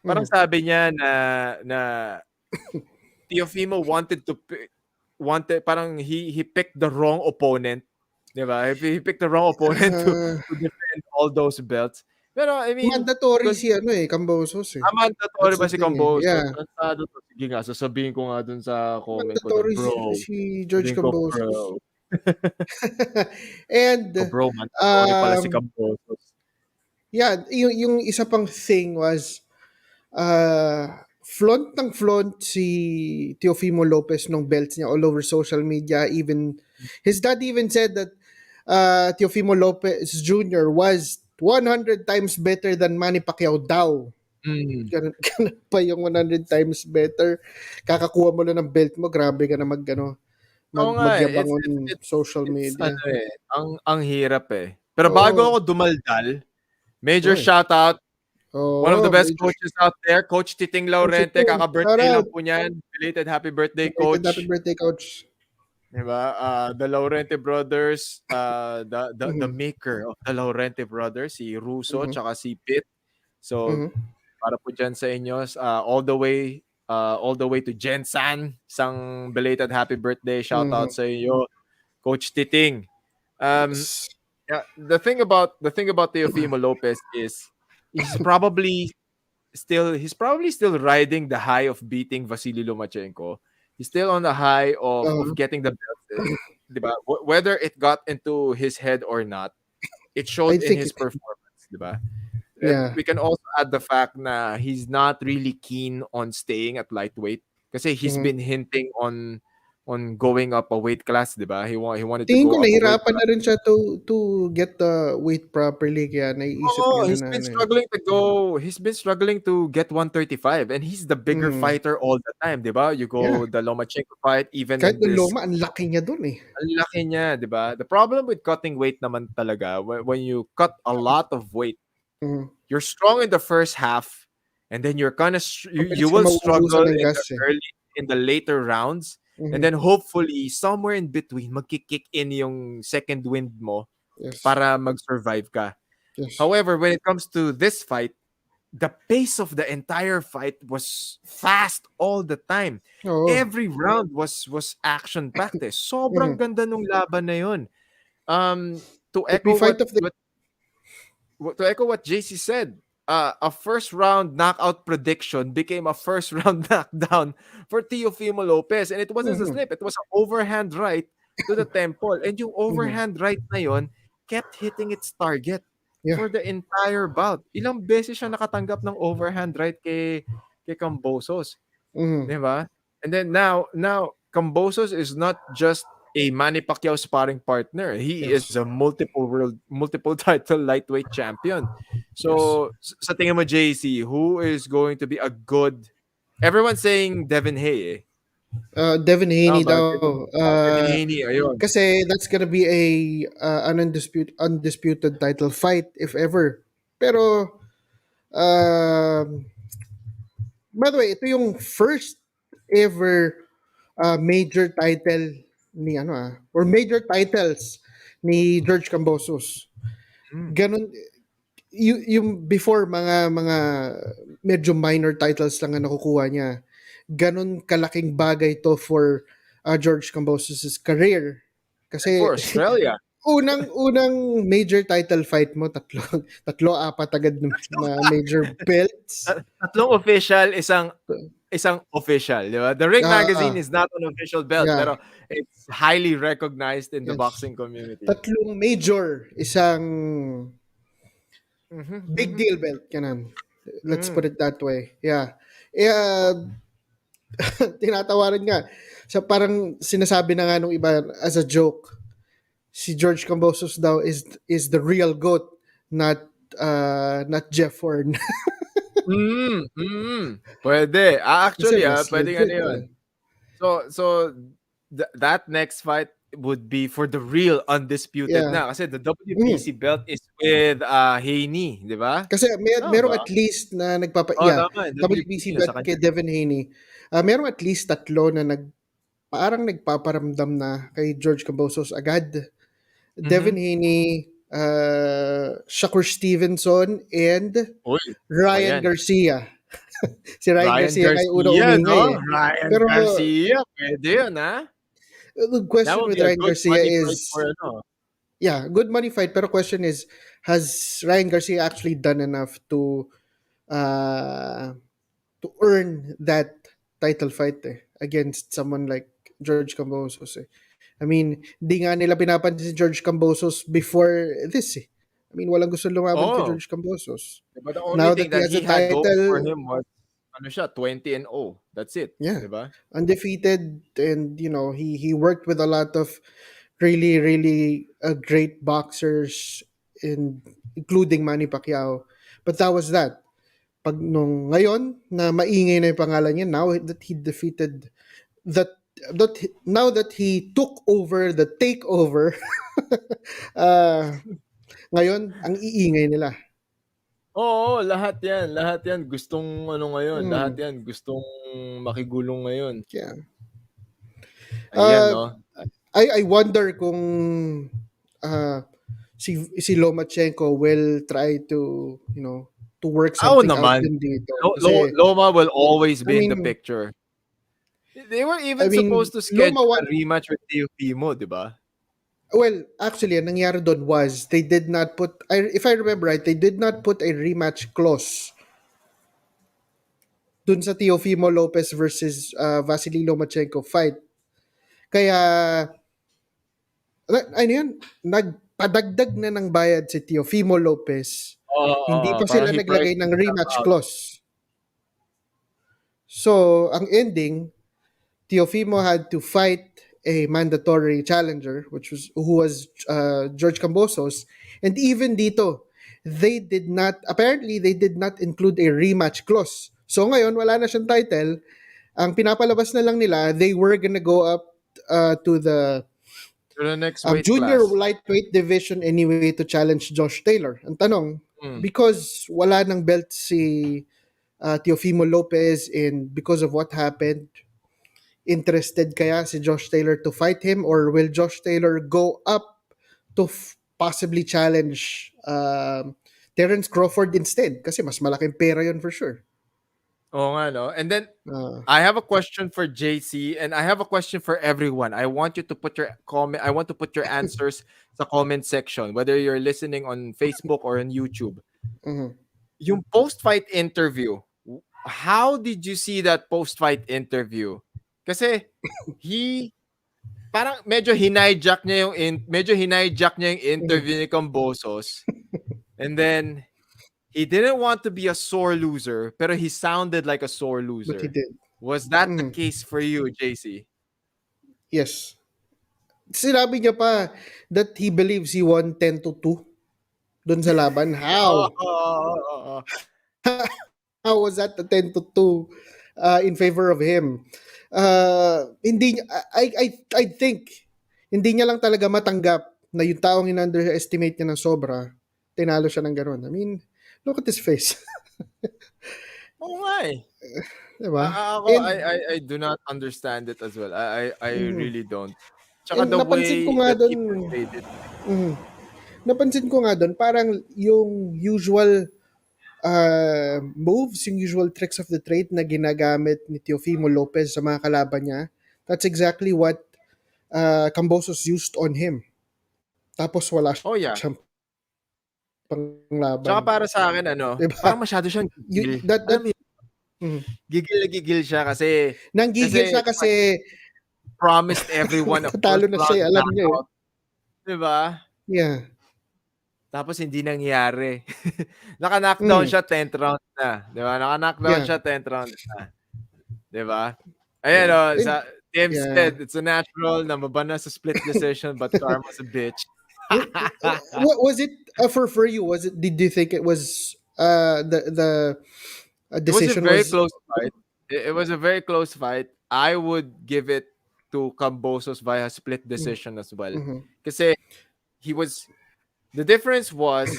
Speaker 2: parang
Speaker 3: Mhm.
Speaker 2: sabi niya na Teofimo wanted parang he picked the wrong opponent, 'di ba? He picked the wrong opponent
Speaker 3: Ah,
Speaker 2: to defend all those belts. Pero I mean,
Speaker 3: mandatory
Speaker 2: cons
Speaker 3: si ano eh, Cambosos eh.
Speaker 2: mandatory
Speaker 3: That's
Speaker 2: ba
Speaker 3: the
Speaker 2: si
Speaker 3: thing eh.
Speaker 2: Cambosos?
Speaker 3: Yeah.
Speaker 2: Lansado 'to. Sige nga, sasabihin ko nga dun sa comment ko na,
Speaker 3: Mandatory
Speaker 2: "Bro."
Speaker 3: si George
Speaker 2: Sabihin ko,
Speaker 3: Cambosos.
Speaker 2: "Bro."
Speaker 3: And
Speaker 2: Ko, "Bro, mandatory pala si
Speaker 3: um
Speaker 2: Cambosos."
Speaker 3: yeah, yung isa pang thing was flaunt ng flaunt si Teofimo Lopez nung belts niya all over social media. Even his dad even said that Teofimo Lopez Jr. was 100 times better than Manny Pacquiao daw.
Speaker 2: Mm.
Speaker 3: Ganun, ganun pa yung 100 times better. Kakakuha mo lang ng belt mo, grabe ka na
Speaker 2: Oo nga, eh.
Speaker 3: magyabang on social
Speaker 2: It's ano,
Speaker 3: media.
Speaker 2: eh, ang hirap, eh. Pero bago
Speaker 3: Oo.
Speaker 2: ako dumaldal, major
Speaker 3: Uy.
Speaker 2: shoutout, one of the
Speaker 3: Oo,
Speaker 2: best
Speaker 3: major
Speaker 2: coaches out there, Coach Titing
Speaker 3: Coach
Speaker 2: Laurente,
Speaker 3: Ting. Shout
Speaker 2: kaka-birthday lang
Speaker 3: out.
Speaker 2: po niyan. Belated happy birthday,
Speaker 3: Belated happy
Speaker 2: Coach.
Speaker 3: birthday, Coach.
Speaker 2: 'Di ba? The Laurente brothers, the
Speaker 3: Mhm.
Speaker 2: maker of the Laurente brothers, si Russo
Speaker 3: Mhm.
Speaker 2: tsaka si Pitt. So,
Speaker 3: Mhm.
Speaker 2: para po diyan sa inyo, all the way to Jensan, isang belated happy birthday. Shoutout
Speaker 3: Mhm.
Speaker 2: sa iyo, Coach Titing. Um,
Speaker 3: Yes.
Speaker 2: yeah, the thing about Teofimo Lopez is he's probably still riding the high of beating Vasily Lomachenko. He's still on the high of
Speaker 3: Uh,
Speaker 2: getting the belt, 'di ba? Whether it got into his head or not, it
Speaker 3: I
Speaker 2: showed in
Speaker 3: think
Speaker 2: his
Speaker 3: it,
Speaker 2: performance, 'di ba? And
Speaker 3: yeah.
Speaker 2: we can also add the fact na he's not really keen on staying at lightweight kasi he's
Speaker 3: Mhm.
Speaker 2: been hinting on going up a weight class, 'di ba? He wanted to
Speaker 3: Tingin ko
Speaker 2: go up a weight
Speaker 3: nahirapan
Speaker 2: class.
Speaker 3: na rin siya to get the weight properly kaya naiisip
Speaker 2: Oo,
Speaker 3: niya na na ano eh.
Speaker 2: he's been struggling to get 135 and he's the bigger
Speaker 3: Mhm.
Speaker 2: fighter all the time, 'di ba? You
Speaker 3: Yeah.
Speaker 2: go the Lomachenko fight even
Speaker 3: Kahit
Speaker 2: in
Speaker 3: nung
Speaker 2: this
Speaker 3: Loma, ang laki niya dun eh.
Speaker 2: ang laki niya, 'di ba? The problem with cutting weight naman talaga when you cut a lot of weight,
Speaker 3: Mhm.
Speaker 2: you're strong in the first half and then you're kind of you
Speaker 3: Mabilis ka
Speaker 2: will
Speaker 3: mauubusan
Speaker 2: struggle
Speaker 3: ng gas eh.
Speaker 2: in the later rounds and
Speaker 3: Mhm.
Speaker 2: then hopefully somewhere in between magki-kick in yung second wind mo
Speaker 3: Yes.
Speaker 2: para mag-survive ka.
Speaker 3: Yes.
Speaker 2: However, when it comes to this fight, the pace of the entire fight was fast all the time.
Speaker 3: Oo.
Speaker 2: Every round was action packed. Eh. Sobrang
Speaker 3: Mhm.
Speaker 2: ganda nung laban na 'yon. To
Speaker 3: Could be
Speaker 2: echo
Speaker 3: fight of the
Speaker 2: what JC said, a first round knockout prediction became a first round knockdown for Teofimo Lopez and it wasn't a
Speaker 3: Mhm.
Speaker 2: slip, it was an overhand right to the temple and yung
Speaker 3: Mhm.
Speaker 2: overhand right na yon kept hitting its target
Speaker 3: Yeah.
Speaker 2: for the entire bout. Ilang beses siya nakatanggap ng overhand right kay Cambosos,
Speaker 3: Mhm.
Speaker 2: 'di ba? And then now Cambosos is not just a Manny Pacquiao sparring partner. He is
Speaker 3: Yes.
Speaker 2: a multiple title lightweight champion.
Speaker 3: Yes.
Speaker 2: So sa tingin mo JC, who is going to be a good everyone's saying Devin Hay eh.
Speaker 3: Devin
Speaker 2: Tama
Speaker 3: Haney
Speaker 2: ba?
Speaker 3: daw.
Speaker 2: Devin Haney, ayun.
Speaker 3: Kasi that's gonna be an undisputed title fight if ever. Pero by the way, ito yung first ever major title ni ano or major titles ni George Cambosos.
Speaker 2: Mm,
Speaker 3: Ganun yung before mga medyo minor titles lang ang nakukuha niya. Ganun kalaking bagay to for George Cambosos' career.
Speaker 2: and for
Speaker 3: Kasi
Speaker 2: Australia.
Speaker 3: unang major title fight mo, tatlo, tatlo, apat agad na major belts.
Speaker 2: Tatlong official, isang official, di ba? The Ring Magazine
Speaker 3: Ah,
Speaker 2: is not an official belt,
Speaker 3: yeah,
Speaker 2: pero it's highly recognized in the
Speaker 3: yes.
Speaker 2: boxing community.
Speaker 3: Tatlong major, isang
Speaker 2: Mhm,
Speaker 3: big
Speaker 2: mhm,
Speaker 3: deal belt, kanan. Let's put
Speaker 2: mm.
Speaker 3: it that way. Yeah. Tinatawaran nga. Sa parang sinasabi na nga nung iba as a joke, si George Cambosos daw is the real GOAT, not not Jeff Horn.
Speaker 2: Puwede.
Speaker 3: Kasi
Speaker 2: Actually,
Speaker 3: mas
Speaker 2: puwedeng ano
Speaker 3: legit
Speaker 2: 'yun.
Speaker 3: eh.
Speaker 2: So that next fight would be for the real undisputed
Speaker 3: Yeah.
Speaker 2: na kasi the
Speaker 3: Mm.
Speaker 2: WBC belt is with, Haney, 'di ba?
Speaker 3: Kasi
Speaker 2: Tama
Speaker 3: merong
Speaker 2: ba?
Speaker 3: at least na
Speaker 2: Oo,
Speaker 3: yeah,
Speaker 2: tama, yung WBC
Speaker 3: WBC
Speaker 2: yun sa
Speaker 3: belt
Speaker 2: kanya.
Speaker 3: kay Devin Haney. Merong at least tatlo na parang nagpaparamdam na kay George Cambosos agad. Devin
Speaker 2: Mhm.
Speaker 3: Haney, Shakur Stevenson, and
Speaker 2: Uy, isa pa
Speaker 3: Ryan
Speaker 2: 'yan.
Speaker 3: Garcia. Si Ryan
Speaker 2: Ryan
Speaker 3: Garcia nga yung unang
Speaker 2: Garcia,
Speaker 3: umingay
Speaker 2: 'no?
Speaker 3: eh.
Speaker 2: Ryan
Speaker 3: Pero
Speaker 2: Garcia, puwede yun,
Speaker 3: the
Speaker 2: That
Speaker 3: question
Speaker 2: would
Speaker 3: with
Speaker 2: be a
Speaker 3: Ryan
Speaker 2: good
Speaker 3: Garcia
Speaker 2: money fight
Speaker 3: is,
Speaker 2: for ano.
Speaker 3: yeah, good money fight. Pero question is, has Ryan Garcia actually done enough uh, to earn that title fight against someone like George Cambosos eh? I mean, di nga nila pinapansin si George Cambosos before this eh. I mean, walang gusto lumaban kay
Speaker 2: Oo,
Speaker 3: George Cambosos.
Speaker 2: 'di ba the only
Speaker 3: Now
Speaker 2: thing
Speaker 3: that he
Speaker 2: that
Speaker 3: has a
Speaker 2: he had going for
Speaker 3: title,
Speaker 2: him was ano siya, 20-0. That's it,
Speaker 3: yeah,
Speaker 2: 'di ba?
Speaker 3: undefeated, and he worked with a lot of really really great boxers, in including Manny Pacquiao. But that was that. Pag nung ngayon na maingay na yung pangalan niya, now that he defeated that now that he took over the takeover, uh, ngayon ang iingay nila.
Speaker 2: Oo, lahat 'yan gustong ano ngayon, lahat
Speaker 3: Mm,
Speaker 2: 'yan gustong makigulong ngayon.
Speaker 3: yeah.
Speaker 2: Ayan
Speaker 3: Uh,
Speaker 2: 'no.
Speaker 3: I wonder kung uh, si Lomachenko will try to, to work
Speaker 2: Oo
Speaker 3: something out
Speaker 2: naman.
Speaker 3: din dito. Kasi,
Speaker 2: Loma will always
Speaker 3: I
Speaker 2: be in the
Speaker 3: mean,
Speaker 2: picture. They were
Speaker 3: I
Speaker 2: even
Speaker 3: mean,
Speaker 2: supposed to schedule
Speaker 3: Loma
Speaker 2: a
Speaker 3: won.
Speaker 2: rematch with Teofimo, 'di ba?
Speaker 3: Well, actually, ang nangyari doon was they did not put, if I remember right, they did not put a rematch clause dun sa Teofimo Lopez versus Vasily Lomachenko fight. Kaya, ano yun, nagpadagdag na ng bayad si Teofimo Lopez.
Speaker 2: Oo,
Speaker 3: Hindi
Speaker 2: oo,
Speaker 3: pa
Speaker 2: parang
Speaker 3: sila
Speaker 2: he priced
Speaker 3: naglagay ng
Speaker 2: himself
Speaker 3: rematch
Speaker 2: out.
Speaker 3: clause. So, ang ending, Teofimo had to fight a mandatory challenger, who was George Cambosos, and even dito, they did not include a rematch clause. So ngayon, wala na siyang title. Ang pinapalabas na lang nila, they were gonna go up to the
Speaker 2: To the next weight
Speaker 3: junior
Speaker 2: class.
Speaker 3: lightweight division anyway to challenge Josh Taylor. Ang tanong,
Speaker 2: Hmm.
Speaker 3: because wala ng belt si Teofimo Lopez, and because of what happened, interested kaya si Josh Taylor to fight him, or will Josh Taylor go up to possibly challenge Terence Crawford instead? Kasi mas malaking pera yun for sure.
Speaker 2: Oo nga 'no. And then
Speaker 3: Uh,
Speaker 2: I have a question for JC and I have a question for everyone. I want you to put your comment I want to put your answers sa comment section whether you're listening on Facebook or on YouTube.
Speaker 3: mhm.
Speaker 2: Yung post-fight interview, how did you see that post-fight interview? Kasi he parang medyo hinijack niya yung
Speaker 3: Mhm.
Speaker 2: interview ni Cambosos. And then he didn't want to be a sore loser, pero he sounded like a sore
Speaker 3: But he
Speaker 2: loser.
Speaker 3: did.
Speaker 2: Was that the
Speaker 3: Mhm.
Speaker 2: case for you, JC?
Speaker 3: Yes. Sinabi niya pa that he believes he won 10-2 dun sa laban.
Speaker 2: Oo,
Speaker 3: How?
Speaker 2: oo, oo.
Speaker 3: How was that a 10-2 in favor of him? Hindi niya- I think hindi niya lang talaga matanggap na yung taong in-underestimate niya ng sobra, tinalo siya ng gano'n. I mean, look at his face.
Speaker 2: Oo nga eh.
Speaker 3: 'Di ba?
Speaker 2: Ako,
Speaker 3: And
Speaker 2: I do not understand it as well. I
Speaker 3: mhm.
Speaker 2: really don't. Tsaka
Speaker 3: And
Speaker 2: the
Speaker 3: napansin ko
Speaker 2: way
Speaker 3: nga
Speaker 2: that he
Speaker 3: do'n,
Speaker 2: portrayed it.
Speaker 3: mhm, napansin ko nga do'n parang yung usual moves, yung usual tricks of the trade na ginagamit ni Teofimo Lopez sa mga kalaban niya, that's exactly what Cambosos used on him. Tapos wala
Speaker 2: Oh yeah.
Speaker 3: siyang
Speaker 2: Tsaka
Speaker 3: panglaban.
Speaker 2: para sa akin ano,
Speaker 3: 'Di
Speaker 2: parang
Speaker 3: ba?
Speaker 2: masyado siyang gigil.
Speaker 3: That
Speaker 2: Alam mo yun,
Speaker 3: mhm.
Speaker 2: gigil na gigil siya kasi
Speaker 3: Nanggigil
Speaker 2: kasi
Speaker 3: siya kasi
Speaker 2: promised everyone a
Speaker 3: magtatalo
Speaker 2: first
Speaker 3: na siya,
Speaker 2: round
Speaker 3: eh, alam niya, eh.
Speaker 2: knockout, 'di ba?
Speaker 3: Yeah.
Speaker 2: Tapos hindi nangyari. Naka-knockdown
Speaker 3: Mm,
Speaker 2: siya 10th round na, 'di ba? Naka-knockdown
Speaker 3: yeah,
Speaker 2: siya 10th round na, 'di ba? Ayan
Speaker 3: yeah.
Speaker 2: oh,
Speaker 3: And
Speaker 2: sa Tim
Speaker 3: yeah.
Speaker 2: said, "It's a natural na mabana sa split decision but karma's a bitch."
Speaker 3: What was it for you? Was it? Did you think it was the
Speaker 2: It was a
Speaker 3: decision
Speaker 2: very
Speaker 3: was?
Speaker 2: close fight. It was a very close fight. I would give it to Cambosos via split
Speaker 3: Mm,
Speaker 2: decision as well.
Speaker 3: mhm.
Speaker 2: Kasi he was the difference was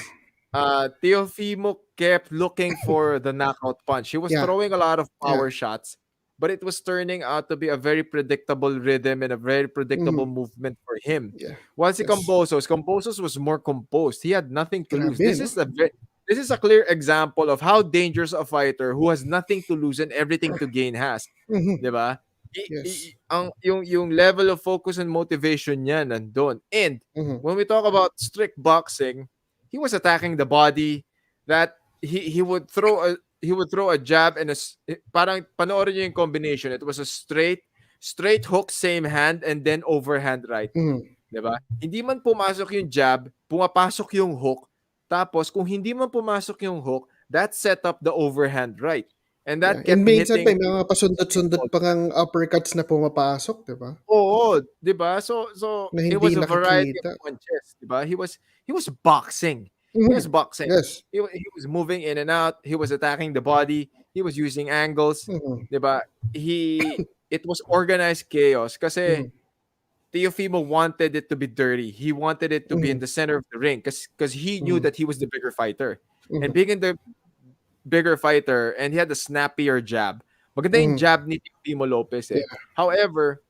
Speaker 2: Teofimo kept looking for the knockout punch. He was
Speaker 3: Yeah,
Speaker 2: throwing a lot of
Speaker 3: yeah.
Speaker 2: power shots, but it was turning out to be a very predictable rhythm and a very predictable
Speaker 3: Mhm.
Speaker 2: movement for him.
Speaker 3: Yeah.
Speaker 2: While si
Speaker 3: Yes.
Speaker 2: Cambosos was more composed. He had nothing to lose.
Speaker 3: Grabe, no?
Speaker 2: This is a clear example of how dangerous a fighter who has nothing to lose and everything to gain has.
Speaker 3: Mhm.
Speaker 2: 'Di ba?
Speaker 3: Yes.
Speaker 2: Ang yung level of focus and motivation niya nandun. And
Speaker 3: Mhm.
Speaker 2: when we talk about strict boxing, he was attacking the body that he would throw a jab and parang panoorin niyo yung combination. It was a straight hook same hand and then overhand right,
Speaker 3: Mhm.
Speaker 2: 'di ba? Hindi man pumasok yung jab, pumapasok yung hook. Tapos kung hindi man pumasok yung hook, that set up the overhand right. And
Speaker 3: Yeah,
Speaker 2: that
Speaker 3: and
Speaker 2: kept
Speaker 3: minsan
Speaker 2: hitting
Speaker 3: may mga pasundot-sundot pa ngang uppercuts na pumapasok, 'di ba?
Speaker 2: Oo, 'di ba? So
Speaker 3: Na
Speaker 2: it
Speaker 3: hindi
Speaker 2: was a variety of
Speaker 3: nakikita.
Speaker 2: punches, 'di ba? He was boxing. He was
Speaker 3: Mhm.
Speaker 2: boxing.
Speaker 3: Yes.
Speaker 2: He was moving in and out. He was attacking the body. He was using angles,
Speaker 3: Mhm.
Speaker 2: 'di ba? It was organized chaos kasi
Speaker 3: Mhm.
Speaker 2: Teofimo wanted it to be dirty. He wanted it to be in
Speaker 3: Mhm.
Speaker 2: the center of the ring because he knew
Speaker 3: Mhm.
Speaker 2: that he was the bigger fighter. And
Speaker 3: Mhm.
Speaker 2: being in the bigger fighter and he had a snappier jab. Maganda yung
Speaker 3: Mhm.
Speaker 2: jab ni Teofimo Lopez eh.
Speaker 3: Yeah.
Speaker 2: However,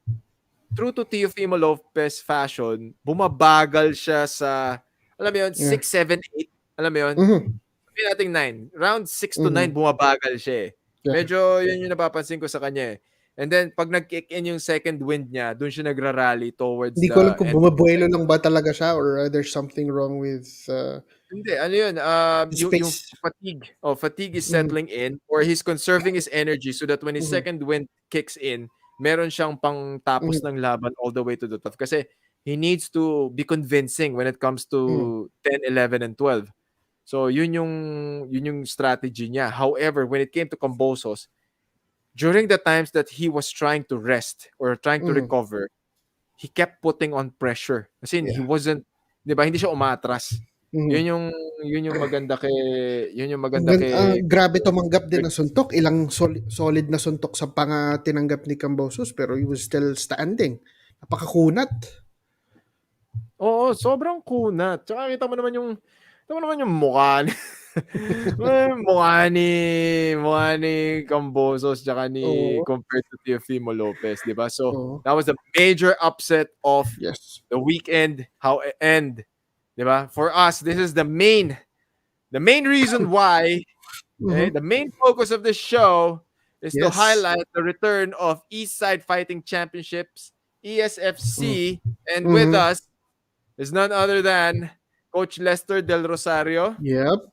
Speaker 2: true to Teofimo Lopez fashion, bumabagal siya sa, alam mo yun,
Speaker 3: Yeah.
Speaker 2: 6, 7, 8. Alam mo yun?
Speaker 3: Mhm.
Speaker 2: Sabihin natin 9. Round 6 to 9,
Speaker 3: Mhm.
Speaker 2: bumabagal siya eh.
Speaker 3: Yeah.
Speaker 2: Medyo yun yung napapansin ko sa kanya eh. And then, pag nag-kick in yung second wind niya, dun siya nagra-rally towards
Speaker 3: Hindi ko alam
Speaker 2: the
Speaker 3: kung
Speaker 2: end of the
Speaker 3: bumubuelo
Speaker 2: second.
Speaker 3: lang ba talaga siya or there's something wrong with
Speaker 2: Hindi, ano yun,
Speaker 3: his
Speaker 2: yung
Speaker 3: pace.
Speaker 2: fatigue. Oh, fatigue is
Speaker 3: Mhm.
Speaker 2: settling in or he's conserving his energy so that when his
Speaker 3: Mhm.
Speaker 2: second wind kicks in, meron siyang pang tapos
Speaker 3: Mhm.
Speaker 2: ng laban all the way to the top. Kasi he needs to be convincing when it comes
Speaker 3: Mhm.
Speaker 2: to 10, 11, and 12. So, yun yung strategy niya. However, when it came to Combosos, during the times that he was trying to rest or trying to
Speaker 3: Mhm.
Speaker 2: recover, he kept putting on pressure. Kasi he
Speaker 3: Yeah.
Speaker 2: wasn't, 'di ba, hindi siya umatras. Yun
Speaker 3: Mhm.
Speaker 2: yung yun yung maganda kay yun yung maganda kay
Speaker 3: Grabe tumanggap din ng suntok. Ilang solid na suntok sa tinanggap ni Cambosos pero he was still standing. Napakakunat.
Speaker 2: Oo, sobrang kunat. Tsaka kita mo naman yung mukha ni mukha ni Cambosos tsaka ni
Speaker 3: Oo.
Speaker 2: compared to Teofimo Lopez, 'di ba? So,
Speaker 3: Oo.
Speaker 2: that was the major upset of
Speaker 3: Yes.
Speaker 2: the weekend. And 'di ba? For us, this is the main reason why. Okay,
Speaker 3: Mhm.
Speaker 2: the main focus of this show is to
Speaker 3: Yes.
Speaker 2: highlight the return of Eastside Fighting Championships,
Speaker 3: Mhm.
Speaker 2: ESFC, and with
Speaker 3: Mhm.
Speaker 2: us is none other than Coach Lester Del Rosario.
Speaker 3: Yep.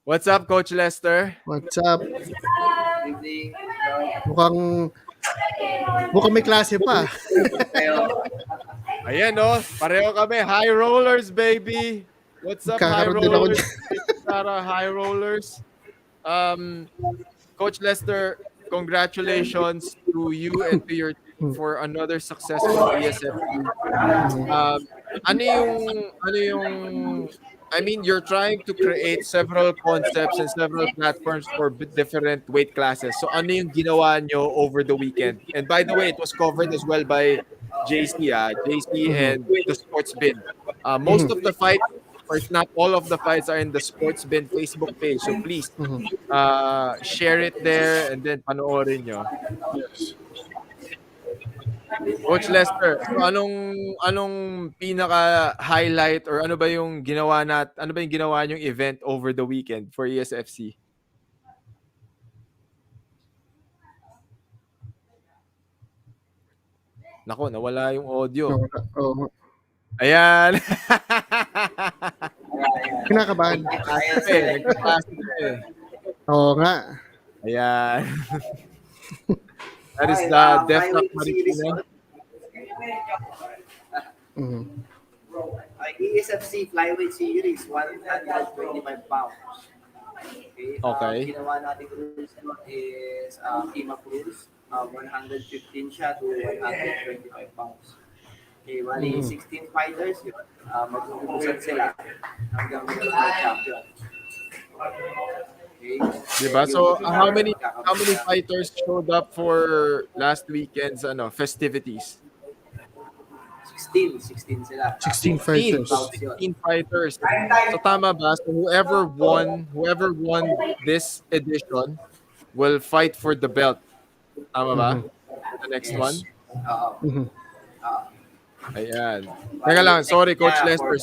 Speaker 2: What's up, Coach Lester?
Speaker 3: What's up? Mukhang mukhang may klase pa.
Speaker 2: Ayan, no? Pareho kami. High rollers, baby. What's up, high
Speaker 3: Kakaroon din ako
Speaker 2: rollers?
Speaker 3: dyan.
Speaker 2: Sarah, high rollers. Um, Coach Lester, congratulations to you and to your team for another successful ESFC. Um, ano yung I mean, you're trying to create several concepts and several platforms for different weight classes. So ano yung ginawa nyo over the weekend? And by the way, it was covered as well by JC, JC
Speaker 3: Mhm.
Speaker 2: and the Sports Bin. Most
Speaker 3: Mhm.
Speaker 2: of the fights, or if not all of the fights, are in the Sports Bin Facebook page. So please,
Speaker 3: Mhm.
Speaker 2: share it there and then panoorin nyo.
Speaker 3: Yes.
Speaker 2: Coach Lester, so anong pinaka-highlight or ano ba yung ginawa niyong event over the weekend for ESFC? Nako, nawala yung audio.
Speaker 3: Nawala. Oo.
Speaker 2: Ayan.
Speaker 4: Ayan.
Speaker 3: Kinakabahan.
Speaker 4: Ayan
Speaker 2: Nagkaklase ka
Speaker 4: sila.
Speaker 2: eh, nagkaklase ka eh.
Speaker 3: Oo nga.
Speaker 2: Ayan. That is
Speaker 4: Okay,
Speaker 2: the Death Rock
Speaker 4: flyweight series
Speaker 2: Marikina.
Speaker 4: ko.
Speaker 3: Mhm.
Speaker 4: Okay, ESFC Flyweight Series, 125 pounds. Okay,
Speaker 2: Okay.
Speaker 4: ginawa natin rules doon is Kima Cruz, 115 siya to 125 pounds. Okay, bali
Speaker 3: Mhm.
Speaker 4: 16 fighters yun. Magbubusan sila hanggang middleweight champion. Okay, then
Speaker 2: Diba?
Speaker 4: yung
Speaker 2: So,
Speaker 4: winner
Speaker 2: how
Speaker 4: magkakaroon
Speaker 2: many
Speaker 4: siya
Speaker 2: fighters showed up for last weekend's festivities?
Speaker 4: 16 sila.
Speaker 3: 16
Speaker 4: Tapos
Speaker 2: 16.
Speaker 4: 16
Speaker 2: So
Speaker 3: fighters.
Speaker 4: bouts yun.
Speaker 2: 16 fighters. So tama ba? So whoever won this edition will fight for the belt. Tama ba?
Speaker 3: Mhm.
Speaker 2: For the next
Speaker 4: Yes.
Speaker 2: one?
Speaker 4: Oo.
Speaker 3: Mhm.
Speaker 4: Oo.
Speaker 2: Ayan. Teka
Speaker 4: Bali,
Speaker 2: lang,
Speaker 4: yung next
Speaker 2: sorry
Speaker 4: niya
Speaker 2: Coach
Speaker 4: for
Speaker 2: Lester,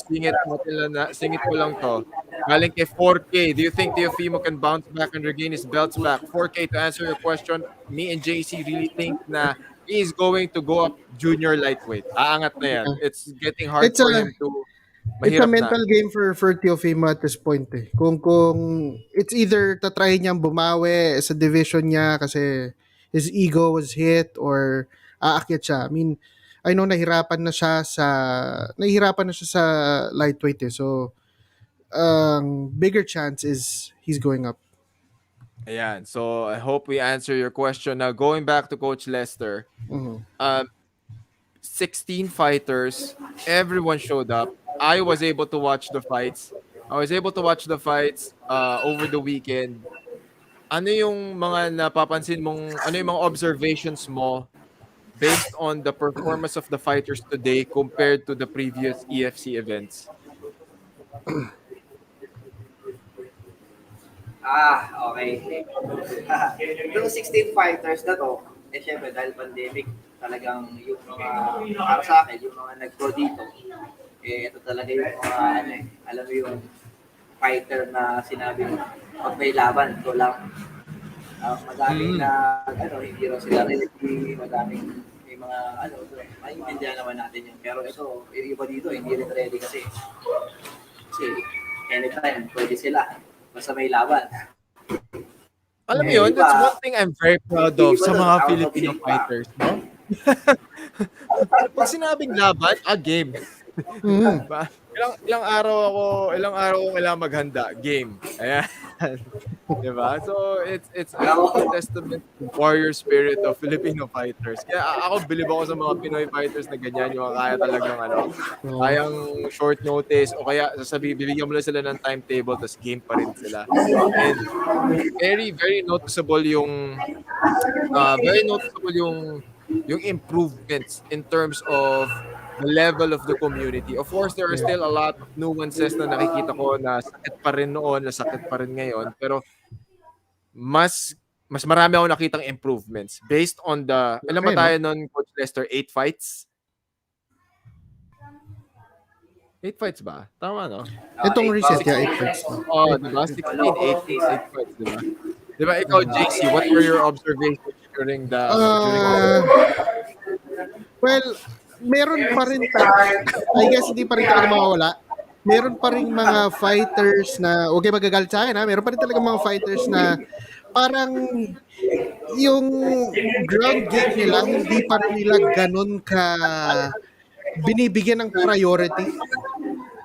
Speaker 2: singit ko lang to. Galing kay 4K. Do you think Teofimo can bounce back and regain his belts back? 4K, to answer your question, me and JC really think na he is going to go up junior lightweight. Aangat na yan.
Speaker 3: Yeah.
Speaker 2: It's getting hard
Speaker 3: It's
Speaker 2: for
Speaker 3: a
Speaker 2: him to
Speaker 3: it's a
Speaker 2: mahirap na.
Speaker 3: mental game for Teofimo at this point eh. Kung it's either tatry niyang bumawi sa division niya kasi his ego was hit or aakyat siya. I mean, I know nahihirapan na siya sa lightweight eh. So, bigger chance is he's going up.
Speaker 2: Ayan. So I hope we answer your question. Now going back to Coach Lester,
Speaker 3: Mhm.
Speaker 2: um, 16 fighters, everyone showed up. I was able to watch the fights. I was able to watch the fights over the weekend. Ano yung mga napapansin mong, ano yung mga observations mo based on the performance of the fighters today compared to the previous EFC events?
Speaker 4: Okay. Yung 16 fighters na to, syempre dahil pandemic, talagang yung mga, para sa akin, yung mga nag-pro dito, ito talaga yung mga, alam mo yung fighter na sinabi mo, pag may laban, ito lang. Madaming
Speaker 2: Mm.
Speaker 4: na, hindi raw sila ready, madaming, may mga, maintindihan naman natin yun. Pero ito, yung iba dito, hindi rin ready kasi anytime, pwede sila. Basta may laban.
Speaker 2: Alam mo
Speaker 4: Eh,
Speaker 2: yun,
Speaker 4: iba,
Speaker 2: that's one thing I'm very proud
Speaker 4: yung
Speaker 2: of
Speaker 4: iba
Speaker 2: sa
Speaker 4: doon,
Speaker 2: mga
Speaker 4: out of
Speaker 2: Filipino
Speaker 4: shape pa.
Speaker 2: fighters, no? Pag sinabing laban, game.
Speaker 3: Mhm.
Speaker 2: Ba? Ilang araw ako kailangan maghanda, game. Ayan. 'Di ba? So it's
Speaker 4: Alam mo,
Speaker 2: a testament to warrior spirit of Filipino fighters. Kaya ako bilib ako sa mga Pinoy fighters na ganyan, yung kaya talagang
Speaker 3: Oo.
Speaker 2: kayang short notice o kaya bibigyan mo lang sila ng timetable tapos game pa rin sila. And very very noticeable yung improvements in terms of the level of the community. Of course, there are
Speaker 3: Yeah.
Speaker 2: still a lot of nuances na nakikita ko na sakit pa rin noon, na sakit pa rin ngayon. Pero mas mas marami ako nakitang improvements based on ilan ba
Speaker 3: Laki,
Speaker 2: tayo
Speaker 3: no?
Speaker 2: nun, Coach Lester? 8 fights? 8 fights ba? Tama, no?
Speaker 3: Itong
Speaker 4: 8
Speaker 3: recent,
Speaker 4: bouts.
Speaker 3: yeah, 8
Speaker 2: 16.
Speaker 3: fights. No?
Speaker 2: Oh,
Speaker 3: Eight
Speaker 2: di ba?
Speaker 3: fights.
Speaker 2: 16,
Speaker 4: Maloko,
Speaker 2: 8,
Speaker 4: Tisa.
Speaker 2: 8 fights, di ba? Di ba, ikaw, JC, what were your observations during the
Speaker 3: Uh, well, meron pa rin I guess hindi pa rin talaga mawawala. Meron pa rin mga fighters na, huwag kayo magagalit sa akin ha, meron pa rin talaga mga fighters na parang yung ground game nila, hindi pa rin nila ganun ka binibigyan ng priority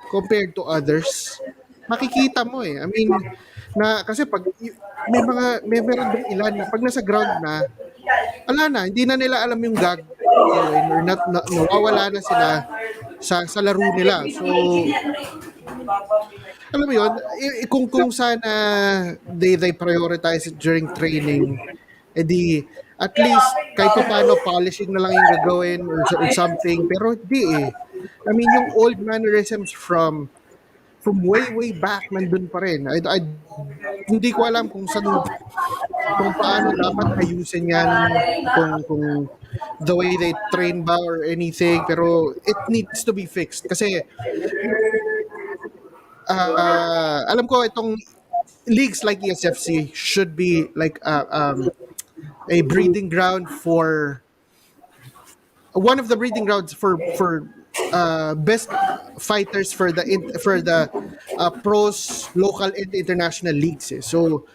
Speaker 3: compared to others. Makikita mo eh. I mean, na kasi may meron dong ilan na pag nasa ground na, ala na, hindi na nila alam yung gagawin or nawawala na sila sa laro nila. So, alam mo yun, kung sana they prioritize it during training, edi at least kahit pa paano polishing na lang yung gagawin or something. Pero di eh. I mean, yung old mannerisms from way back nandun pa rin. Hindi ko alam kung paano dapat ayusin yan, kung the way they train ba or anything, pero it needs to be fixed kasi alam ko itong leagues like ESFC should be like a breeding ground for one of the breeding grounds for best fighters for the pros local and international leagues eh. So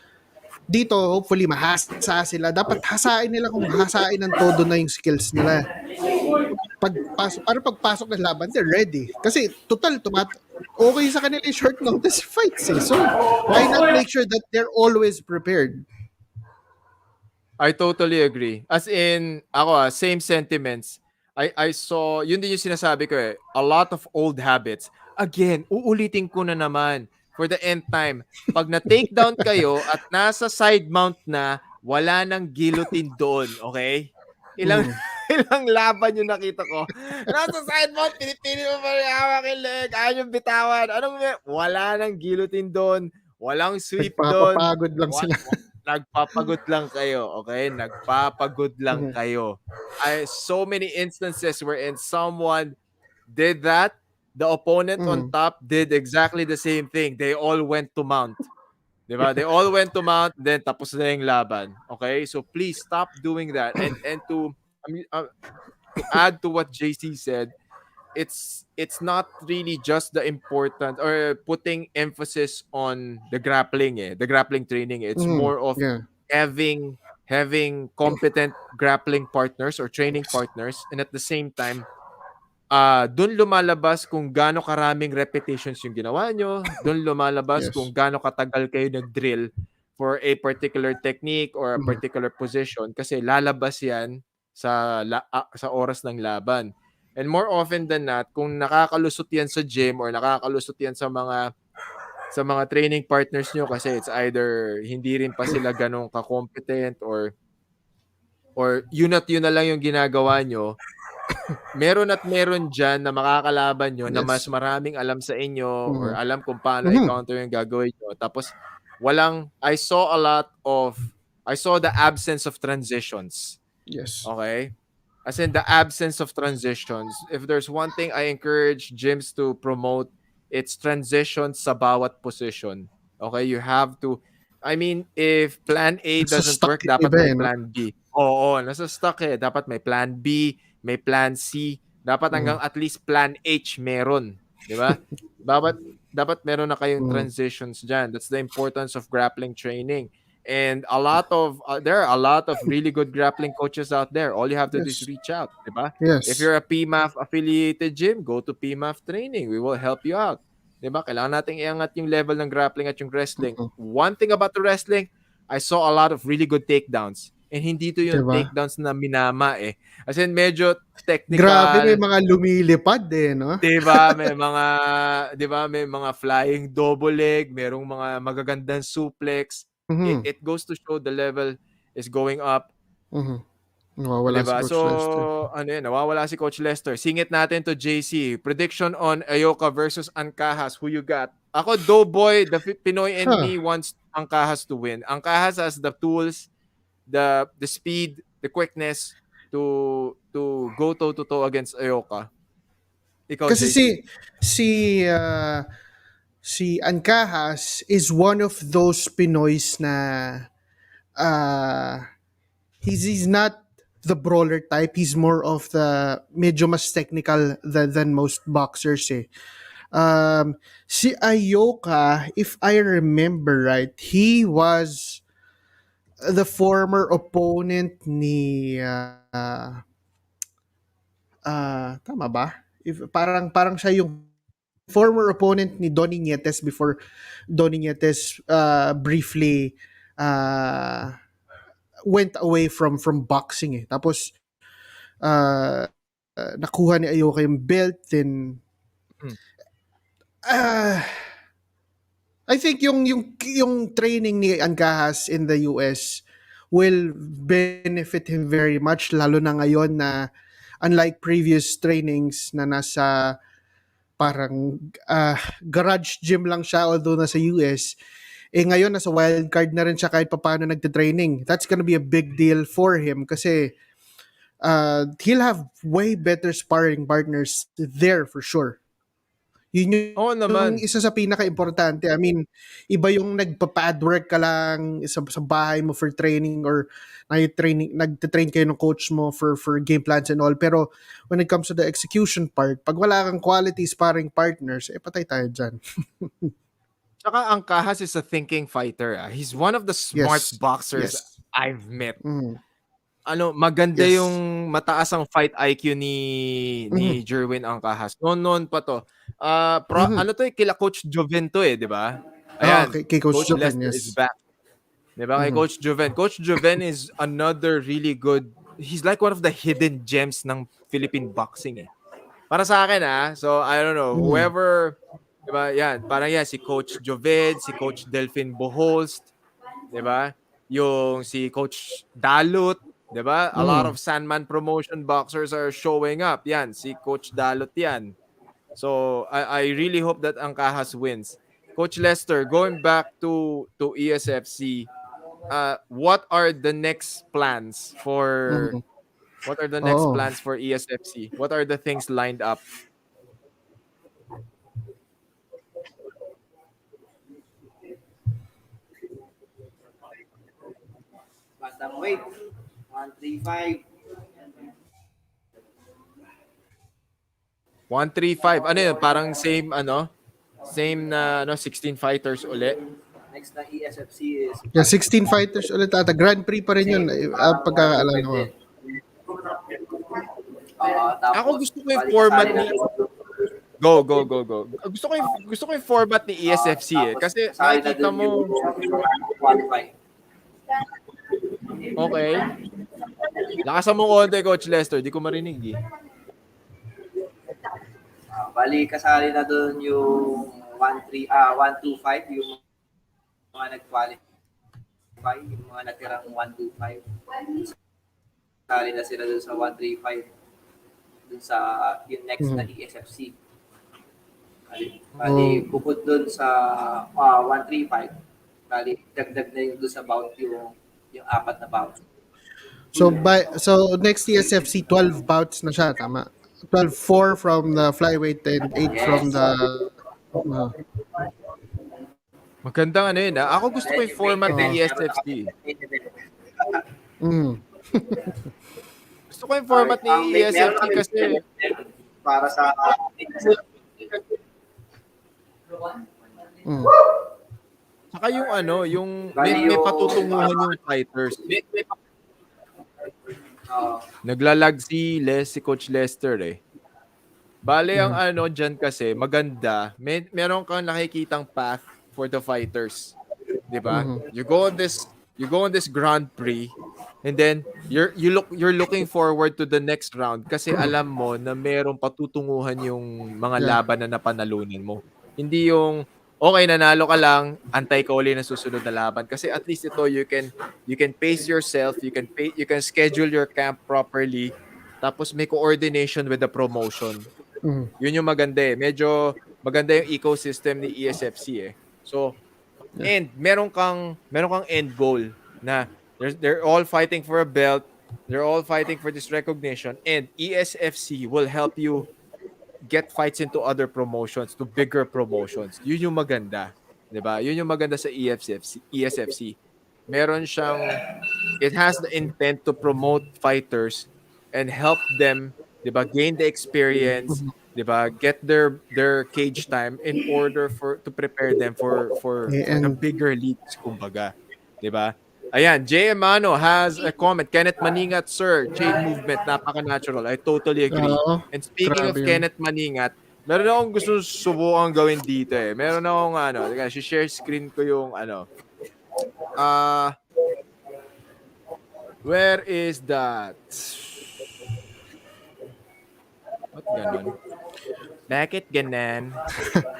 Speaker 3: dito hopefully mahasa sila. Dapat hasain nila kung hasain ng todo na yung skills nila. Pagpasok ng laban, they're ready. Kasi total okay sa kanila yung short notice fights eh. So why not make sure that they're always prepared?
Speaker 2: I totally agree. As in, ako same sentiments. I saw, yun din yung sinasabi ko eh, a lot of old habits. Again, uulitin ko na naman for the end time. Pag na-takedown kayo at nasa side mount na, wala nang guillotine doon, okay? Ilang ilang laban yung nakita ko. Nasa side mount, pinipili mo pa rin hawak yung leg, ayaw yung bitawan. Wala nang guillotine doon, walang sweep doon.
Speaker 3: Nagpapapagod lang sila.
Speaker 2: Nagpapagod lang kayo, okay? Nagpapagod lang kayo. So many instances wherein someone did that, the opponent on top did exactly the same thing. They all went to mount. Diba? They all went to mount, then tapos na yung laban. Okay? So please stop doing that. And to add to what JC said, it's not really just the important or putting emphasis on the grappling the grappling training. It's more of having competent grappling partners or training partners, and at the same time doon lumalabas kung gaano karaming repetitions yung ginawa nyo, doon lumalabas kung gaano katagal kayo nag-drill for a particular technique or a particular position, kasi lalabas yan sa oras ng laban. And more often than not, kung nakakalusot yan sa gym or nakakalusot yan sa mga training partners nyo, kasi it's either hindi rin pa sila ganong ka-competent or yun at yun na lang yung ginagawa nyo, meron at meron dyan na makakalaban nyo na mas maraming alam sa inyo or alam kung paano i-counter yung gagawin nyo. Tapos I saw the absence of transitions.
Speaker 3: Yes.
Speaker 2: Okay? As in the absence of transitions. If there's one thing I encourage gyms to promote, it's transitions sa bawat position. Okay? You have to, I mean, if plan A doesn't work, dapat may plan B. Oo, nasa stuck eh. Dapat may plan B, may plan C. Dapat hanggang at least plan H meron. Di ba? Dapat meron na kayong transitions dyan. That's the importance of grappling training. And there are a lot of really good grappling coaches out there. All you have to do is reach out, diba?
Speaker 3: Yes.
Speaker 2: If you're a PMAF affiliated gym, go to PMAF training. We will help you out. Diba? Kailangan nating iangat yung level ng grappling at yung wrestling. One thing about the wrestling, I saw a lot of really good takedowns. And hindi to yung takedowns na minama eh. As in, medyo technical.
Speaker 3: Grabe, may mga lumilipad eh, no?
Speaker 2: Diba? May mga flying double leg, merong mga magagandang suplex. It goes to show the level is going up.
Speaker 3: Nawawala
Speaker 2: diba?
Speaker 3: si Coach Lester.
Speaker 2: Nawawala si Coach Lester. Singit natin to JC. Prediction on Ayoka versus Ancahas. Who you got? Ako, Doughboy, the Pinoy in me wants Ancahas to win. Ancahas has the tools, the speed, the quickness to go toe-to-toe against Ayoka. Ikaw,
Speaker 3: Kasi
Speaker 2: JC.
Speaker 3: si Ancahas is one of those Pinoys na he's not the brawler type. He's more of the medyo mas technical than most boxers eh. Si Ayoka, if I remember right, he was the former opponent ni tama ba? Parang siya yung former opponent ni Donnie Nietes before Donnie Nietes briefly went away from boxing eh. Tapos nakuha ni Ayoka yung belt, then I think yung training ni Ancahas in the US will benefit him very much, lalo na ngayon na unlike previous trainings na nasa parang garage gym lang siya, although nasa US, ngayon nasa wildcard na rin siya kahit paano nagte-training. That's gonna be a big deal for him kasi he'll have way better sparring partners there for sure. Yun
Speaker 2: Oo
Speaker 3: yung
Speaker 2: naman.
Speaker 3: isa sa pinaka-importante. I mean, iba yung nagpa-pad work ka lang sa bahay mo for training or nagte-train kayo ng coach mo for game plans and all. Pero when it comes to the execution part, pag wala kang quality sparring partners, patay tayo dyan.
Speaker 2: Tsaka ang Kahas is a thinking fighter. He's one of the smart
Speaker 3: Yes.
Speaker 2: boxers
Speaker 3: Yes.
Speaker 2: I've met.
Speaker 3: Mm.
Speaker 2: Maganda
Speaker 3: Yes.
Speaker 2: yung mataas ang fight IQ ni
Speaker 3: Mhm.
Speaker 2: Jerwin Angkahas. Noon pa 'to.
Speaker 3: Mhm.
Speaker 2: Ano 'to, kila Coach Joven 'to, 'di ba?
Speaker 3: Oo,
Speaker 2: Ayan,
Speaker 3: kay Coach
Speaker 2: Coach
Speaker 3: Joven,
Speaker 2: Lester is
Speaker 3: yes.
Speaker 2: back, 'di ba, kay
Speaker 3: Mhm.
Speaker 2: Coach Joven. Coach Joven is another really good, he's like one of the hidden gems ng Philippine boxing, eh. Para sa akin, so I don't know,
Speaker 3: Mhm.
Speaker 2: whoever, 'di ba, 'yan, parang 'yan si Coach Joven, si Coach Delphine Boholst, 'di ba? Yung si Coach Dalot, 'di ba? A lot
Speaker 3: Mhm.
Speaker 2: of Sandman Promotion boxers are showing up. 'Yan, si Coach Dalot 'yan. So I really hope that Angkahas wins. Coach Lester, going back to ESFC, what are the next plans for
Speaker 3: Mhm.
Speaker 2: what are the next
Speaker 3: Oo.
Speaker 2: plans for ESFC? What are the things lined up?
Speaker 4: Bantamweight, 135.
Speaker 2: 135. Ano yun? Parang same na 16 fighters uli.
Speaker 4: Next na ESFC is
Speaker 3: Yeah, 16 fighters ulit ata. Grand Prix pa rin yun,
Speaker 4: same, parang
Speaker 3: pagkakaalala
Speaker 4: 125
Speaker 3: ko.
Speaker 4: din.
Speaker 2: Ako
Speaker 4: Tapos,
Speaker 2: gusto ko yung
Speaker 4: balik
Speaker 2: format
Speaker 4: kasali na
Speaker 2: ni
Speaker 4: doon.
Speaker 2: Go. Gusto ko yung format ni ESFC, eh.
Speaker 4: Tapos,
Speaker 2: Kasi
Speaker 4: kasali na
Speaker 2: makikita
Speaker 4: doon yung
Speaker 2: mo,
Speaker 4: qualify.
Speaker 2: okay. Lakasan mo konti, Coach Lester. Di ko marinig, eh.
Speaker 4: Bali, kasali na doon yung 125, yung mga nag-qualify, yung mga natirang 125. Kasali na sila doon sa 135, doon sa yung next na
Speaker 3: Mhm.
Speaker 4: ESFC. Bali,
Speaker 3: Oh.
Speaker 4: bukod doon sa 135, bali, dagdag na yung doon sa bout yung apat na bout.
Speaker 3: So next TSFC 12 bouts na siya, tama? 12, 4 from the flyweight and 8 from
Speaker 4: Yes.
Speaker 3: the uh,
Speaker 2: Magandang ano yun, Ako gusto ko
Speaker 4: Then
Speaker 2: yung
Speaker 4: yung main
Speaker 2: format
Speaker 4: event,
Speaker 2: ng
Speaker 3: uh,
Speaker 4: meron na kami
Speaker 2: ESFC.
Speaker 4: main event.
Speaker 3: mm,
Speaker 2: Gusto ko yung format ni
Speaker 4: Meron
Speaker 2: ESFC
Speaker 4: kami
Speaker 2: kasi
Speaker 4: main event para sa
Speaker 3: mm.
Speaker 2: saka yung yung
Speaker 4: bali
Speaker 2: may
Speaker 4: yung
Speaker 2: patutunguhan yung fighters.
Speaker 4: uh,
Speaker 2: Naglalag si Coach Lester, eh. Bale ang
Speaker 3: Mm.
Speaker 2: diyan kasi maganda, meron kang nakikitang path for the fighters, 'di ba?
Speaker 3: Mhm.
Speaker 2: You go on this Grand Prix, and then you're looking forward to the next round kasi alam mo na merong patutunguhan yung mga
Speaker 3: Yeah.
Speaker 2: laban na napanalunan mo. Hindi yung okay, nanalo ka lang, antay ka uli ng susunod na laban, kasi at least ito you can pace yourself, you can schedule your camp properly, tapos may coordination with the promotion.
Speaker 3: Mhm.
Speaker 2: Yun yung maganda, eh. Medyo maganda yung ecosystem ni ESFC, eh. So,
Speaker 3: Yeah.
Speaker 2: and meron kang end goal na they're all fighting for a belt, they're all fighting for this recognition, and ESFC will help you get fights into other promotions, to bigger promotions. Yun yung maganda, 'di ba? Yun yung maganda sa ESFC. Meron siyang It has the intent to promote fighters and help them, 'di ba, gain the experience,
Speaker 3: Mhm.
Speaker 2: 'di ba, get their cage time in order to prepare them for the
Speaker 3: And
Speaker 2: bigger leagues, kumbaga, 'di ba? Ayan, Jay Emano has a comment. Kenneth Maningat, sir, chain movement, napaka-natural. I totally agree.
Speaker 3: oo,
Speaker 2: And speaking of
Speaker 3: grabe yun.
Speaker 2: Kenneth Maningat, meron akong gusto subukan gawin dito, eh. Meron akong teka, share screen ko yung ah where is that? Ba't ganon? Bakit ganon?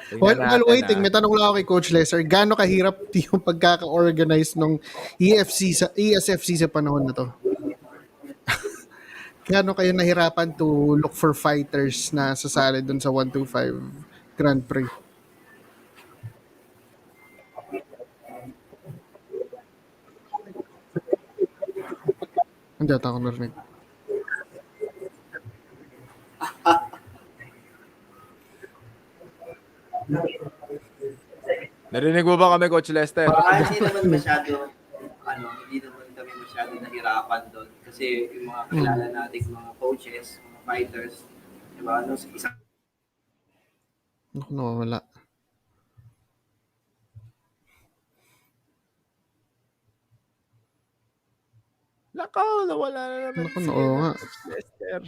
Speaker 2: Tingnan
Speaker 3: While
Speaker 2: natin,
Speaker 3: waiting, may tanong lang ako kay Coach Lester. Gaano kahirap yung pagkaka-organize ng ESFC sa panahon na to? Gaano kayo nahirapan to look for fighters na sasali dun sa 125 Grand Prix? Hindi ata ako narinig.
Speaker 2: Narinig mo ba kami, Coach Lester?
Speaker 4: Hindi naman masyado, hindi naman kami masyado nahirapan doon. Kasi yung mga kilala nating mga coaches, mga fighters, di ba, isang
Speaker 3: Naku, nawawala.
Speaker 2: Nakaw, nawala na naman
Speaker 3: Naku,
Speaker 2: si
Speaker 3: oo nga.
Speaker 2: Coach Lester.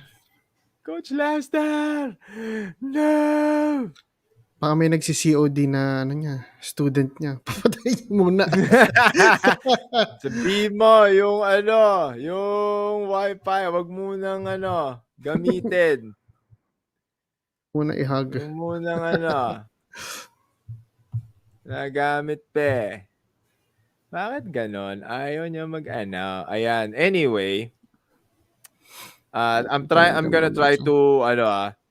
Speaker 2: Coach Lester! No!
Speaker 3: Baka may nagsi-COD na student niya. Papatayin muna.
Speaker 2: Sabihin mo, yung wifi, wag munang gamitin.
Speaker 3: Muna i-hug.
Speaker 2: Yung munang nagamit pa eh. Bakit ganon? Ayaw niya Ayan. Anyway, I'm gonna try to,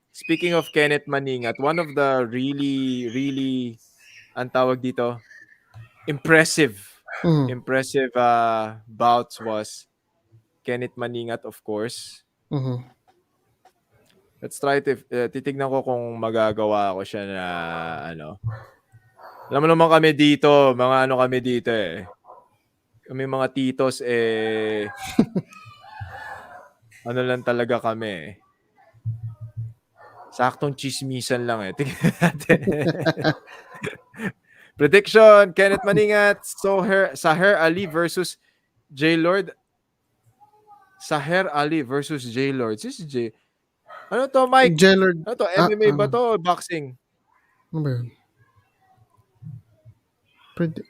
Speaker 2: speaking of Kenneth Maningat, one of the really, really, ang tawag dito, impressive bouts was Kenneth Maningat, of course. Let's try to, titignan ko kung magagawa ko siya na, Alam mo naman kami dito, mga kami dito eh. Kami mga titos lang talaga kami. Saktong chismisan lang eh. Tingnan natin. Prediction, Kenneth Maningat, Saher Ali versus J-Lord. Saher Ali versus J-Lord. This is J. Ano to, Mike?
Speaker 3: J-Lord.
Speaker 2: Ano to, MMA ba to o boxing?
Speaker 3: Ano ba yun?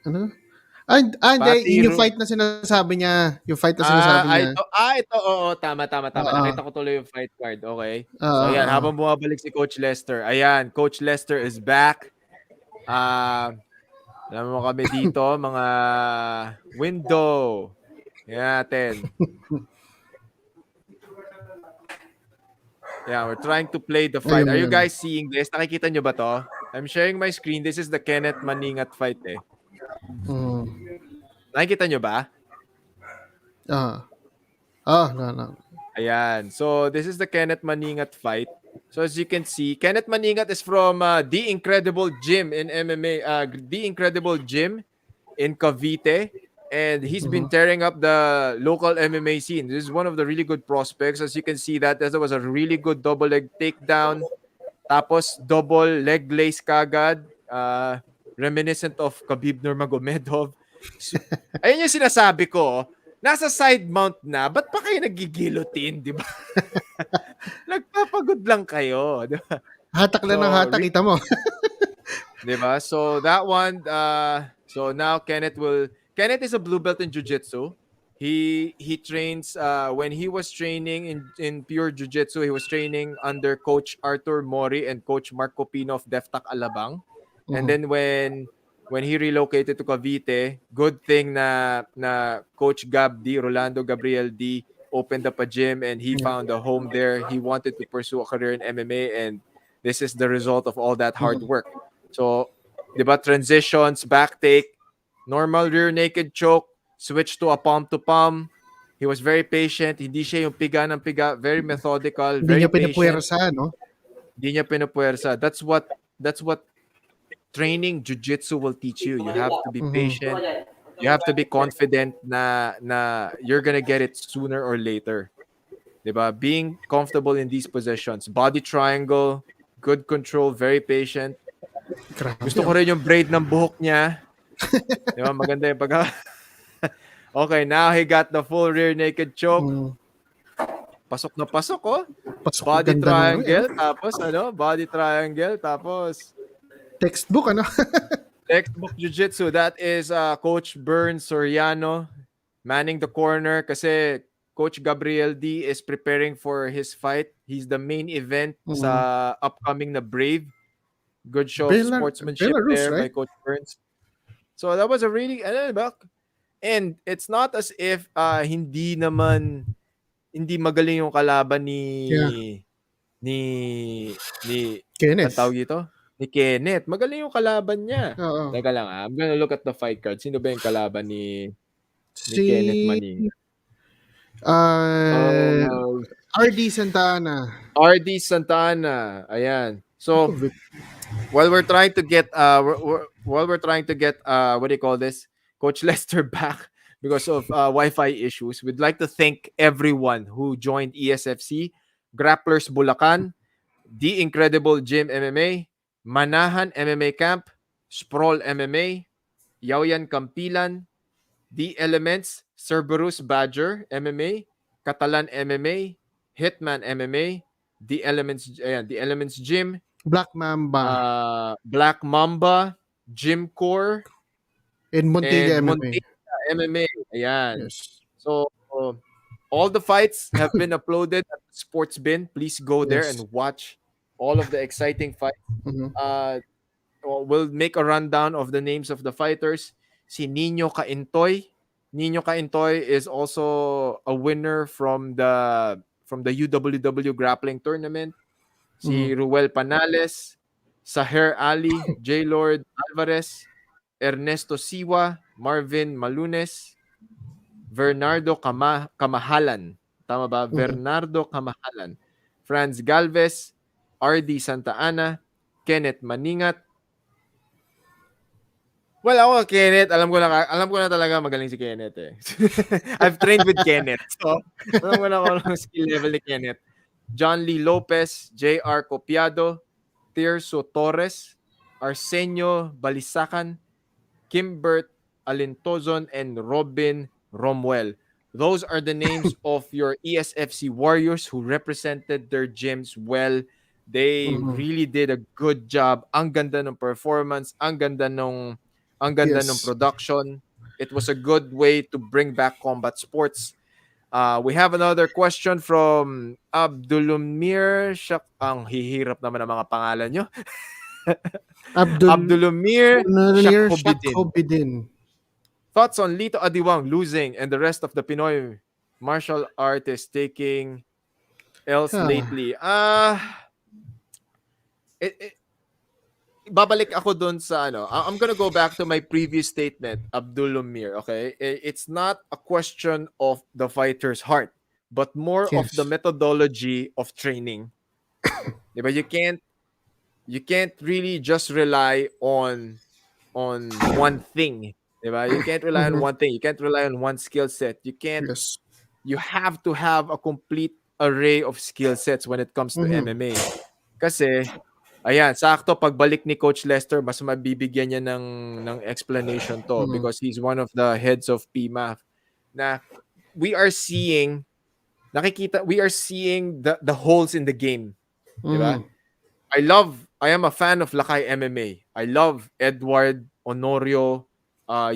Speaker 3: Ano? Hindi. Yung fight na sinasabi niya. Ito,
Speaker 2: oo. Tama. Nakita ko tuloy yung fight card. Okay. So, ayan. Habang bumabalik si Coach Lester. Ayan. Coach Lester is back. Alam mo kami dito, mga window. Ayan natin. Yeah, we're trying to play the fight. Are you guys seeing this? Nakikita nyo ba to? I'm sharing my screen. This is the Kenneth Maningat fight eh. Nakikita nyo ba?
Speaker 3: No.
Speaker 2: Ayan. So, this is the Kenneth Maningat fight. So, as you can see, Kenneth Maningat is from The Incredible Gym in MMA. The Incredible Gym in Cavite. And he's been tearing up the local MMA scene. This is one of the really good prospects. As you can see, that there was a really good double leg takedown. Tapos, double leg lace kagad. Reminiscent of Khabib Nurmagomedov. So, ayun yung sinasabi ko. Nasa side mount na. Ba't pa kayo nagigilotine, di ba? Nagpapagod lang kayo. Di ba?
Speaker 3: Hatak lang ng hatak, kita mo.
Speaker 2: Di ba? So, that one, so now Kenneth is a blue belt in jiu-jitsu. He trains, when he was training in pure jiu-jitsu, he was training under Coach Arthur Mori and Coach Mark Copino of Deftak Alabang. And then when he relocated to Cavite, good thing na Coach Rolando Gabriel D, opened up a gym and he found a home there. He wanted to pursue a career in MMA and this is the result of all that hard work. So, di ba, transitions, back take, normal rear naked choke, switch to a palm-to-palm. He was very patient. Hindi siya yung piga ng piga. Very methodical.
Speaker 3: Hindi
Speaker 2: very
Speaker 3: niya
Speaker 2: patient.
Speaker 3: pinupuwersa, no?
Speaker 2: Hindi niya pinupuwersa. That's what training jiu-jitsu will teach you. You have to be patient. You have to be confident na you're gonna get it sooner or later. Diba? Being comfortable in these positions. Body triangle, good control, very patient.
Speaker 3: Grabe.
Speaker 2: Gusto ko rin yung braid ng buhok niya. Diba? Maganda yung pag... Okay, now he got the full rear naked choke. Pasok na pasok, oh.
Speaker 3: Pasok,
Speaker 2: body
Speaker 3: ganda
Speaker 2: triangle,
Speaker 3: naman,
Speaker 2: tapos body triangle, tapos
Speaker 3: textbook,
Speaker 2: textbook jiu-jitsu. That is Coach Bern Soriano manning the corner kasi Coach Gabriel D is preparing for his fight. He's the main event sa upcoming na Brave. Good show of sportsmanship
Speaker 3: Belarus,
Speaker 2: there by
Speaker 3: right?
Speaker 2: Coach Burns. So that was a really, and it's not as if hindi magaling yung kalaban ni
Speaker 3: Kenneth.
Speaker 2: ang tawag dito? Ni Kenneth. Magaling yung kalaban niya.
Speaker 3: Oo.
Speaker 2: Teka lang, I'm gonna look at the fight card. Sino ba yung kalaban ni Kenneth Maning?
Speaker 3: RD Santana.
Speaker 2: RD Santana. Ayan. So, while we're trying to get while we're trying to get what do you call this, Coach Lester back because of Wi-Fi issues, we'd like to thank everyone who joined ESFC, Grapplers Bulacan, The Incredible Gym MMA, Manahan MMA Camp, Sprawl MMA, Yaoyan Kampilan, The Elements, Cerberus Badger MMA, Catalan MMA, Hitman MMA, The Elements Gym,
Speaker 3: Black Mamba
Speaker 2: Black Mamba, Gym Core,
Speaker 3: and Montilla
Speaker 2: and
Speaker 3: MMA.
Speaker 2: Montilla MMA. Ayan.
Speaker 3: Yes.
Speaker 2: So, all the fights have been uploaded at Sports Bin. Please go there
Speaker 3: Yes.
Speaker 2: and watch all of the exciting fights.
Speaker 3: Mhm.
Speaker 2: Uh, we'll make a rundown of the names of the fighters. Si Nino Caintoy. Nino Caintoy is also a winner from the UWW grappling tournament. Si
Speaker 3: Mhm.
Speaker 2: Ruel Panales, Saher Ali, J. Lord Alvarez, Ernesto Siwa, Marvin Malunes, Kamahalan. Tama ba?
Speaker 3: Mhm.
Speaker 2: Bernardo Kamahalan. Franz Galvez, RD Santa Ana, Kenneth Maningat. Well, ako, Kenneth, alam ko na talaga magaling si Kenneth eh. I've trained with Kenneth. So, alam ko na kung anong skill level ni Kenneth. John Lee Lopez, J.R. Copiado, Tirso Torres, Arsenio Balisacan, Kimbert Alintozon, and Robin Romuel. Those are the names of your ESFC warriors who represented their gyms well. They
Speaker 3: Mhm.
Speaker 2: really did a good job. Ang ganda ng performance, ang ganda ng
Speaker 3: Yes.
Speaker 2: production. It was a good way to bring back combat sports. We have another question from Abdulumir Ang hihirap naman ang mga pangalan nyo.
Speaker 3: Abdul
Speaker 2: Abdulumir
Speaker 3: Munir
Speaker 2: Shakhobidin.
Speaker 3: Shakobidin.
Speaker 2: Thoughts on Lito Adiwang losing and the rest of the Pinoy martial artists taking else
Speaker 3: Ah,
Speaker 2: lately? It, it, babalik ako dun sa ano. I'm gonna go back to my previous statement, Abdulumir, okay? It's not a question of the fighter's heart, but more of the
Speaker 3: yes.
Speaker 2: methodology of training. Diba? You can't really just rely on one thing. Diba? You can't rely on
Speaker 3: Mhm.
Speaker 2: one thing. You can't rely on one skill set.
Speaker 3: Yes.
Speaker 2: You have to have a complete array of skill sets when it comes to
Speaker 3: Mhm.
Speaker 2: MMA. Kasi, ayan, sakto pagbalik ni Coach Lester, mas mabibigyan niya ng explanation to
Speaker 3: Mhm.
Speaker 2: because he's one of the heads of PMAF na we are seeing, we are seeing the holes in the game. Diba?
Speaker 3: Mhm.
Speaker 2: I am a fan of Lakay MMA. I love Edward, Honorio,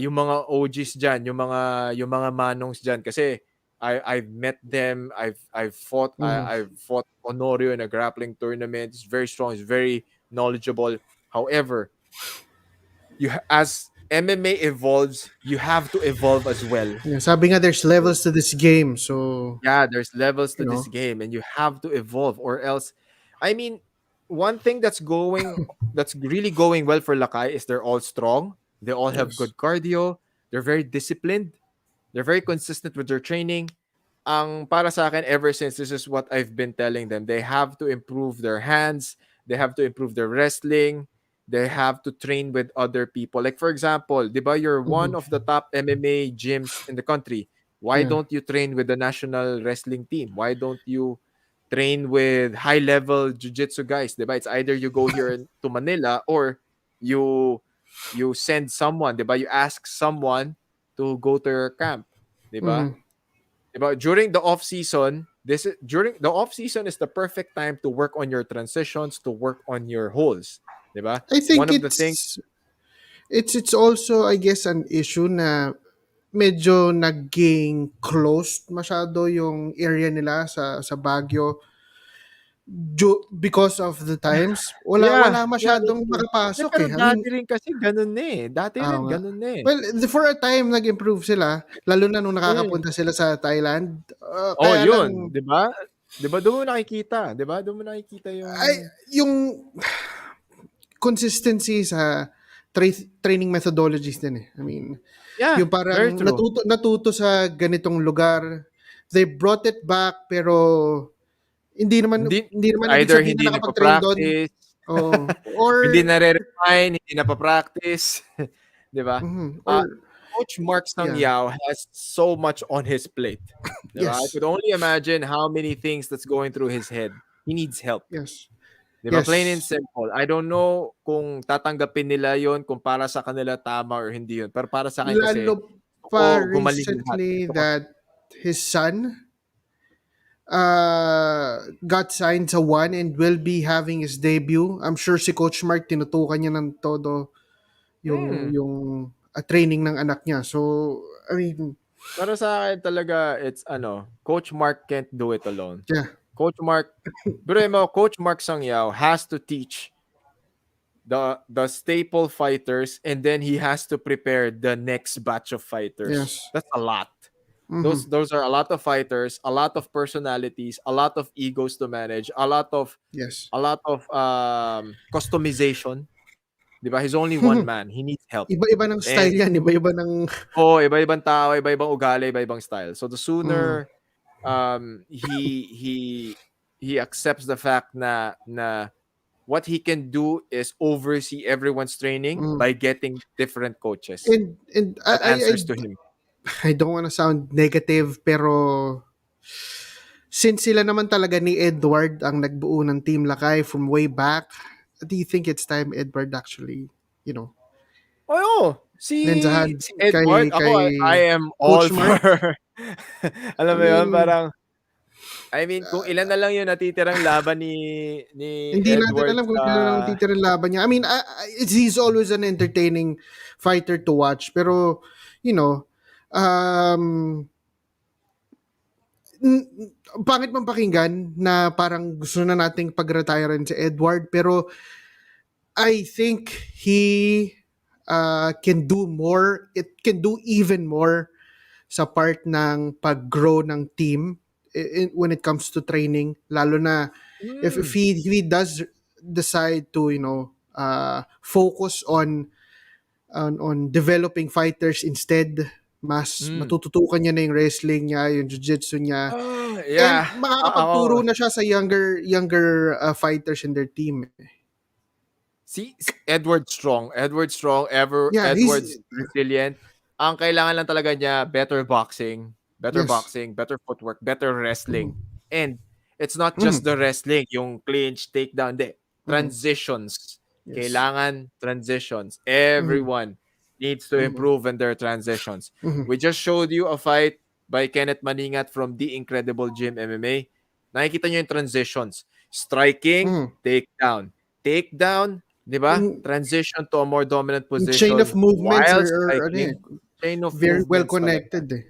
Speaker 2: yung mga OGs diyan, yung mga manongs diyan kasi I've met them.
Speaker 3: Mhm.
Speaker 2: I've fought Honorio in a grappling tournament. He's very strong, he's very knowledgeable. However, as MMA evolves, you have to evolve as well.
Speaker 3: Yeah, sabi nga there's levels to this game. So,
Speaker 2: Yeah, there's levels to
Speaker 3: you
Speaker 2: this
Speaker 3: know.
Speaker 2: game and you have to evolve or else I mean, one thing that's really going well for Lakay is they're all strong. They all have
Speaker 3: Yes.
Speaker 2: good cardio. They're very disciplined. They're very consistent with their training. Ang para sa akin ever since this is what I've been telling them. They have to improve their hands, they have to improve their wrestling, they have to train with other people. Like for example, 'di ba you're one
Speaker 3: Mhm.
Speaker 2: of the top MMA gyms in the country. Why
Speaker 3: Yeah.
Speaker 2: don't you train with the national wrestling team? Why don't you train with high level jiu-jitsu guys, 'di ba? It's either you go here to Manila or you you send someone, 'di ba? You ask someone to go to your camp, 'di ba?
Speaker 3: Mhm.
Speaker 2: Diba? During the off season is the perfect time to work on your transitions, to work on your holes, diba?
Speaker 3: I
Speaker 2: One
Speaker 3: think
Speaker 2: of the things,
Speaker 3: it's also I guess an issue na medyo naging closed masyado yung area nila sa Baguio because of the times. Wala
Speaker 2: yeah, that's
Speaker 3: masyadong
Speaker 2: true. Eh,
Speaker 3: makapasok
Speaker 2: pero
Speaker 3: eh. I mean,
Speaker 2: dati rin kasi ganun na eh. Dati rin
Speaker 3: nga.
Speaker 2: ganun na eh.
Speaker 3: Well, for a time nag-improve sila lalo na nung
Speaker 2: Mm.
Speaker 3: nakakapunta sila sa Thailand.
Speaker 2: Oh,
Speaker 3: Kaya lang
Speaker 2: yun, 'di ba? 'Di ba doon mo nakikita, 'di ba? Doon mo nakikita
Speaker 3: ay
Speaker 2: yung
Speaker 3: yung consistency sa training methodologies din eh. I mean,
Speaker 2: yeah,
Speaker 3: yung
Speaker 2: very
Speaker 3: parang
Speaker 2: true.
Speaker 3: natuto sa ganitong lugar. They brought it back pero hindi naman
Speaker 2: Hindi
Speaker 3: hindi naman ibig
Speaker 2: either
Speaker 3: sabihin
Speaker 2: hindi
Speaker 3: na nakapag-train doon.
Speaker 2: nagpa-practice,
Speaker 3: Oo.
Speaker 2: Hindi
Speaker 3: Or
Speaker 2: nare-refine, hindi napapractice, 'di ba? Ah,
Speaker 3: or
Speaker 2: Coach Mark
Speaker 3: yeah.
Speaker 2: Sangyao has so much on his plate, 'di ba? I
Speaker 3: Yes.
Speaker 2: could only imagine how many things that's going through his head. He needs help,
Speaker 3: Yes.
Speaker 2: 'di ba? Plain and
Speaker 3: Yes.
Speaker 2: simple. I don't know kung tatanggapin nila 'yon, kung para sa kanila tama or hindi 'yon. Pero para sa akin kasi
Speaker 3: Lalo
Speaker 2: gusto ko
Speaker 3: pa
Speaker 2: gumaling lahat.
Speaker 3: recently
Speaker 2: Gusto ko
Speaker 3: that his son got signed sa one and will be having his debut. I'm sure si Coach Mark tinutukan niya ng todo
Speaker 2: hmm.
Speaker 3: yung training ng anak niya. So, I mean,
Speaker 2: Pero sa akin talaga, it's ano, Coach Mark can't do it alone.
Speaker 3: yeah.
Speaker 2: Coach Mark, biruin mo, Coach Mark Sangyao has to teach the staple fighters, and then he has to prepare the next batch of fighters.
Speaker 3: Yes.
Speaker 2: That's a lot.
Speaker 3: Mm-hmm.
Speaker 2: Those are a lot of fighters, a lot of personalities, a lot of egos to manage,
Speaker 3: Yes.
Speaker 2: customization. 'Di ba? He's only one man. He needs help.
Speaker 3: Iba-iba ng style
Speaker 2: And
Speaker 3: yan. Iba-iba ng...
Speaker 2: iba-ibang tao, iba-ibang ugali, iba-ibang style. So the
Speaker 3: Mm,
Speaker 2: sooner he accepts the fact na what he can do is oversee everyone's training
Speaker 3: mm.
Speaker 2: by getting different coaches
Speaker 3: And
Speaker 2: that answers to him.
Speaker 3: I don't want to sound negative, pero since sila naman talaga ni Edward ang nagbuo ng Team Lakay from way back, do you think it's time Edward actually, you know,
Speaker 2: Oo,
Speaker 3: lensahan
Speaker 2: si Edward,
Speaker 3: kay
Speaker 2: ako I am all
Speaker 3: Coach Mark?
Speaker 2: for alam
Speaker 3: I
Speaker 2: mo yun,
Speaker 3: mean,
Speaker 2: parang I mean kung ilan na lang yung natitirang laban ni
Speaker 3: hindi natin
Speaker 2: Edward
Speaker 3: alam kung
Speaker 2: sa
Speaker 3: sino lang titirang laban niya. I mean, he's always an entertaining fighter to watch, pero you know, um pangit man pakinggan na parang gusto na nating pag-retirean si Edward, pero I think he can do more. It can do even more sa part ng pag-grow ng team when it comes to training. Lalo na if
Speaker 2: hmm,
Speaker 3: he does decide to, focus on developing fighters instead, mas
Speaker 2: hmm.
Speaker 3: matututukan niya na yung wrestling niya, yung jiu-jitsu niya, and
Speaker 2: Yeah,
Speaker 3: makakapagturo
Speaker 2: ako
Speaker 3: na siya sa younger fighters in their team.
Speaker 2: si Edward Strong.
Speaker 3: Yeah,
Speaker 2: Edward's
Speaker 3: he's
Speaker 2: resilient. Ang kailangan lang talaga niya,
Speaker 3: yes.
Speaker 2: better footwork, better wrestling.
Speaker 3: Mhm.
Speaker 2: And it's not just
Speaker 3: Mhm.
Speaker 2: the wrestling, yung clinch, takedown, hindi.
Speaker 3: Mhm.
Speaker 2: Transitions.
Speaker 3: Yes.
Speaker 2: Kailangan transitions.
Speaker 3: Mhm.
Speaker 2: Everyone needs to
Speaker 3: Mhm.
Speaker 2: improve in their transitions.
Speaker 3: Mhm.
Speaker 2: We just showed you a fight by Kenneth Maningat from The Incredible Gym MMA. Nakikita niyo yung transitions. Striking,
Speaker 3: Mhm.
Speaker 2: takedown. Takedown, 'di ba?
Speaker 3: Yung
Speaker 2: Transition to a more dominant
Speaker 3: yung chain of
Speaker 2: position
Speaker 3: movements
Speaker 2: while
Speaker 3: are ano eh,
Speaker 2: striking. Chain of
Speaker 3: very well
Speaker 2: movements talaga.
Speaker 3: connected eh.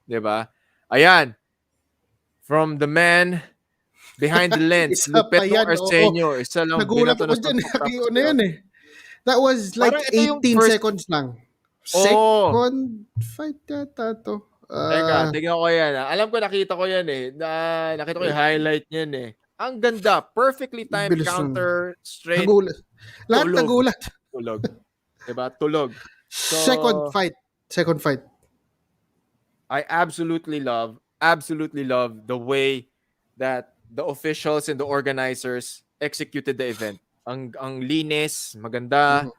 Speaker 2: 'Di ba? Ayan, from the man behind the lens,
Speaker 3: Isa pa
Speaker 2: Lupetong
Speaker 3: yan, oo.
Speaker 2: Arsenio, isa lang
Speaker 3: Nagulat
Speaker 2: binato
Speaker 3: ako
Speaker 2: na
Speaker 3: dyan.
Speaker 2: suntok tapos
Speaker 3: Ano
Speaker 2: KO.
Speaker 3: yan eh. That was
Speaker 2: Parang
Speaker 3: like
Speaker 2: ito yung
Speaker 3: 18
Speaker 2: first
Speaker 3: seconds lang.
Speaker 2: oh,
Speaker 3: Second fight yata to.
Speaker 2: teka, tignan ko yan, Alam ko nakita ko yan, nakita ko yung highlight niyan, Ang ganda, perfectly timed
Speaker 3: Bilis nun.
Speaker 2: counter, straight,
Speaker 3: Nagulat. Lahat
Speaker 2: tulog,
Speaker 3: nagulat.
Speaker 2: tulog. 'Di ba? Tulog. So,
Speaker 3: Second fight. Second fight.
Speaker 2: I absolutely love the way that the officials and the organizers executed the event. Ang linis, maganda,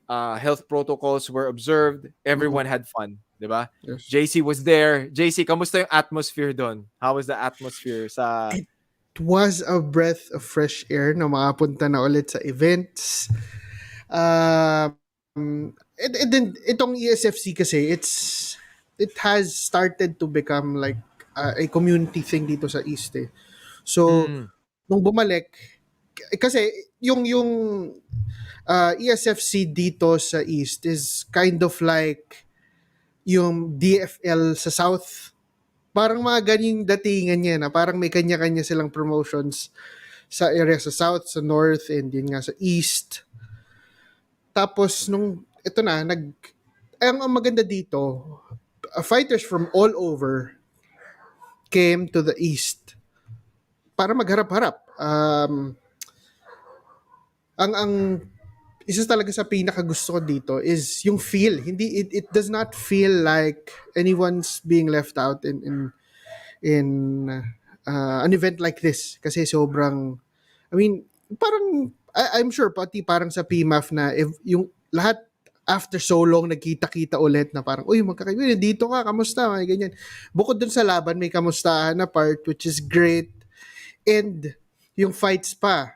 Speaker 3: Mhm.
Speaker 2: health protocols were observed,
Speaker 3: Mhm.
Speaker 2: everyone had fun, 'di ba?
Speaker 3: Yes.
Speaker 2: JC was there. JC, kamusta yung atmosphere doon? How was the atmosphere sa
Speaker 3: It was a breath of fresh air na makapunta na ulit sa events. And then itong ESFC kasi it has started to become like a community thing dito sa East eh. So
Speaker 2: mm,
Speaker 3: nung bumalik kasi yung ESFC dito sa East is kind of like yung DFL sa South. Parang mga ganyang datingan niya na parang may kanya-kanya silang promotions sa area sa South, sa North, and yun nga sa East. Tapos nung ito na ang maganda dito, fighters from all over came to the East para magharap-harap. Ang isa talaga sa pinaka gusto ko dito is yung feel. Hindi it does not feel like anyone's being left out in an event like this kasi sobrang I mean parang I'm sure pati parang sa PMAF na if yung lahat after so long nagkita-kita ulit na parang, uy, magkakaibigan, dito ka, kamusta? May ganyan. Bukod dun sa laban, may kamustahan na part, which is great. And yung fights pa,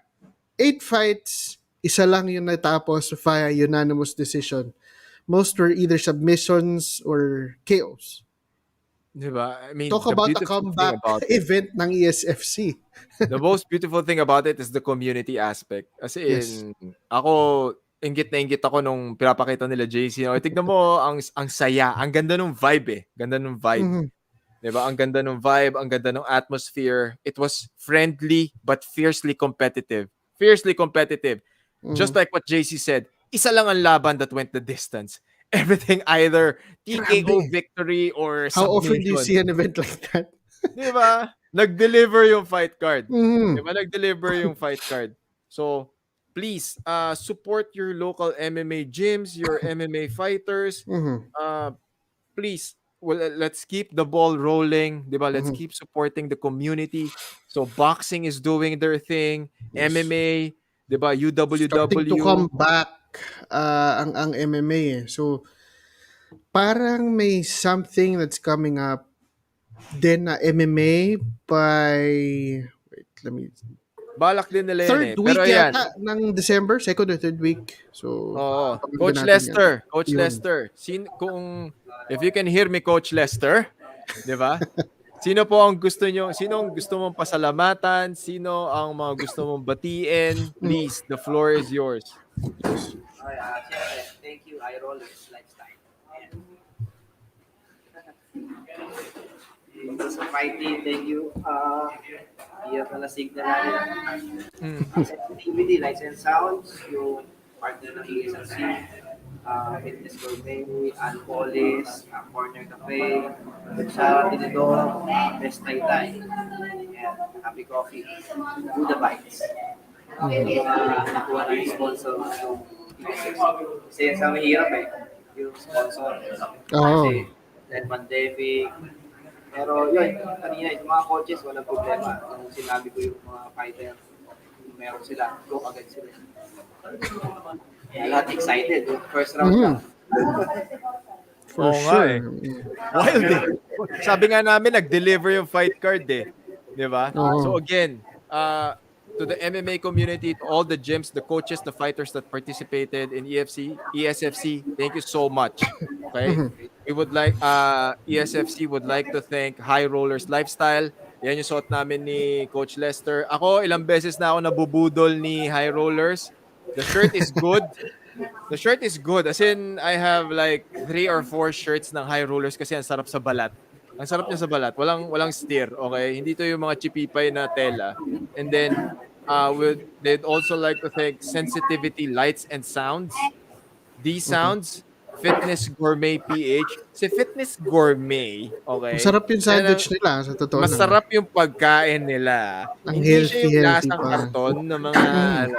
Speaker 3: 8 fights, isa lang yung natapos via unanimous decision. Most were either submissions or KOs.
Speaker 2: Diba? I mean,
Speaker 3: Talk
Speaker 2: the
Speaker 3: about a
Speaker 2: beautiful thing
Speaker 3: comeback
Speaker 2: about it,
Speaker 3: event ng ESFC.
Speaker 2: the most beautiful thing about it is the community aspect. As
Speaker 3: Yes.
Speaker 2: in, ako, inggit na inggit ako nung pinapakita nila JC. Okay, tignan mo, ang saya. Ang ganda nung vibe eh. Ganda nung vibe.
Speaker 3: Mhm.
Speaker 2: Diba? Ang ganda nung vibe, ang ganda nung atmosphere. It was friendly but fiercely competitive. Fiercely competitive. Just
Speaker 3: Mhm.
Speaker 2: like what JC said, isa lang ang laban that went the distance. Everything either TKO
Speaker 3: Grabe.
Speaker 2: victory or
Speaker 3: How often do you
Speaker 2: submission.
Speaker 3: see an event like that?
Speaker 2: Di ba? Nag-deliver yung fight card. Di
Speaker 3: Mhm.
Speaker 2: ba? Nag-deliver yung fight card. So, please, support your local MMA gyms, your MMA fighters.
Speaker 3: Mhm.
Speaker 2: Uh, please, well, let's keep the ball rolling. Di ba? Let's
Speaker 3: Mhm.
Speaker 2: keep supporting the community. So, boxing is doing their thing.
Speaker 3: Yes.
Speaker 2: MMA, di ba?
Speaker 3: Starting to
Speaker 2: UWW.
Speaker 3: come back ang MMA eh. So parang may something that's coming up din na MMA by wait, let me
Speaker 2: Balak din nila yan
Speaker 3: third
Speaker 2: eh. Pero
Speaker 3: week
Speaker 2: yan,
Speaker 3: yata ng December, second or third week. So
Speaker 2: oo.
Speaker 3: abangan din
Speaker 2: Coach
Speaker 3: natin yan.
Speaker 2: Lester, Coach
Speaker 3: Yun.
Speaker 2: Lester. Kung if you can hear me, Coach Lester, 'di ba? Sino po ang gusto nyo? Sino ang gusto mong pasalamatan? Sino ang mga gusto mong batiin? Please, the floor is yours.
Speaker 3: Yes.
Speaker 4: Okay, syempre, thank you, I Rollers Lifestyle. Sa fighting, thank you. Iyak na signal namin.
Speaker 2: Mm.
Speaker 4: Activity, Lights and Sounds, yung partner ng ESLC, Fitness Gourmet, Alcoholis, Corner Cafe, sa Tinidor, Best Tay Tay, and Happy Coffee, Buddha Bites. Nakuha na yung sponsor yung ESLC. Kasi sa mahirap eh, yung sponsor.
Speaker 3: Oo.
Speaker 4: Kasi dahil pandemic, pero yun, kanina, yung mga coaches, walang problema. Nung sinabi ko yung mga fighter, kung meron sila, go agad sila. Kaya lahat excited. Yung first round
Speaker 3: Mhm.
Speaker 4: lang.
Speaker 3: For
Speaker 2: Oo nga eh.
Speaker 3: sure. Yeah.
Speaker 2: Wild eh. Sabi nga namin, nag-deliver yung fight card eh. Di ba?
Speaker 3: Oo.
Speaker 2: So again, to the MMA community, to all the gyms, the coaches, the fighters that participated in ESFC, thank you so much. Okay? We would like, ESFC would like to thank High Rollers Lifestyle. Yan yung suot namin ni Coach Lester. Ako, ilang beses na ako nabubudol ni High Rollers. The shirt is good. The shirt is good. As in, I have like 3 or 4 shirts ng High Rollers kasi ang sarap sa balat. Ang sarap niya sa balat. Walang steer, okay? Hindi to yung mga chipipay na tela. And then, they'd also like to thank Sensitivity Lights and Sounds. These sounds, Fitness Gourmet PH. Si Fitness Gourmet, okay?
Speaker 3: Masarap yung
Speaker 2: Yan ang,
Speaker 3: sandwich nila sa totoo lang.
Speaker 2: masarap yung pagkain nila.
Speaker 3: Ang
Speaker 2: Hindi siya yung
Speaker 3: healthy
Speaker 2: lasang
Speaker 3: pa.
Speaker 2: karton ng mga ano,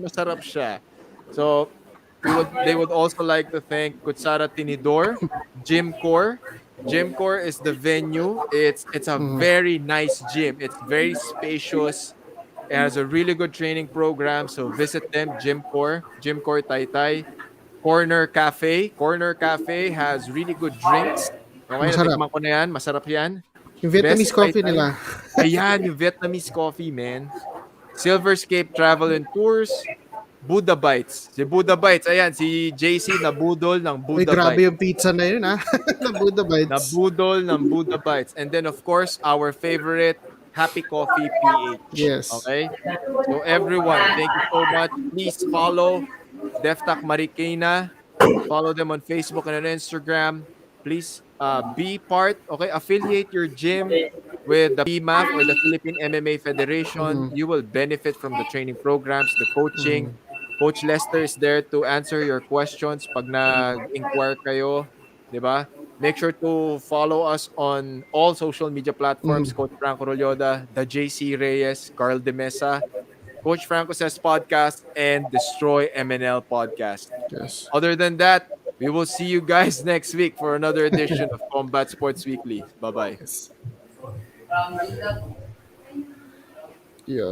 Speaker 2: masarap siya. So, they would also like to thank Kutsara Tinidor, Gymcore. Gymcore is the venue. It's a very nice gym. It's very spacious. It has a really good training program. So visit them, Gymcore Taytay. Corner Cafe. Corner Cafe has really good drinks. Okay,
Speaker 3: Masarap.
Speaker 2: natikman ko na yan. Masarap yan.
Speaker 3: Yung Vietnamese
Speaker 2: Best
Speaker 3: coffee
Speaker 2: Taytay.
Speaker 3: nila.
Speaker 2: Ayan, yung Vietnamese coffee, man. Silverscape Travel and Tours. Buddha Bites. Si Buddha Bites. Ayan, si JC nabudol ng
Speaker 3: Uy,
Speaker 2: Buddha
Speaker 3: grabe
Speaker 2: Bites.
Speaker 3: yung pizza na yun, ha? Na Buddha Bites.
Speaker 2: Nabudol ng Buddha Bites. And then, of course, our favorite, Happy Coffee PH.
Speaker 3: Yes.
Speaker 2: Okay? So, everyone, thank you so much. Please follow Deftak Marikina. Follow them on Facebook and on Instagram. Please be part, okay? Affiliate your gym with the PMAF or the Philippine MMA Federation. You will benefit from the training programs, the coaching. Coach Lester is there to answer your questions pag nag-inquire kayo, 'di ba? Make sure to follow us on all social media platforms. Coach Franco Rolyoda, the JC Reyes, Carl De Mesa, Coach Franco Says Podcast, and Destroy MNL Podcast.
Speaker 3: Yes.
Speaker 2: Other than that, we will see you guys next week for another edition of Combat Sports Weekly. Bye-bye.
Speaker 3: Yeah.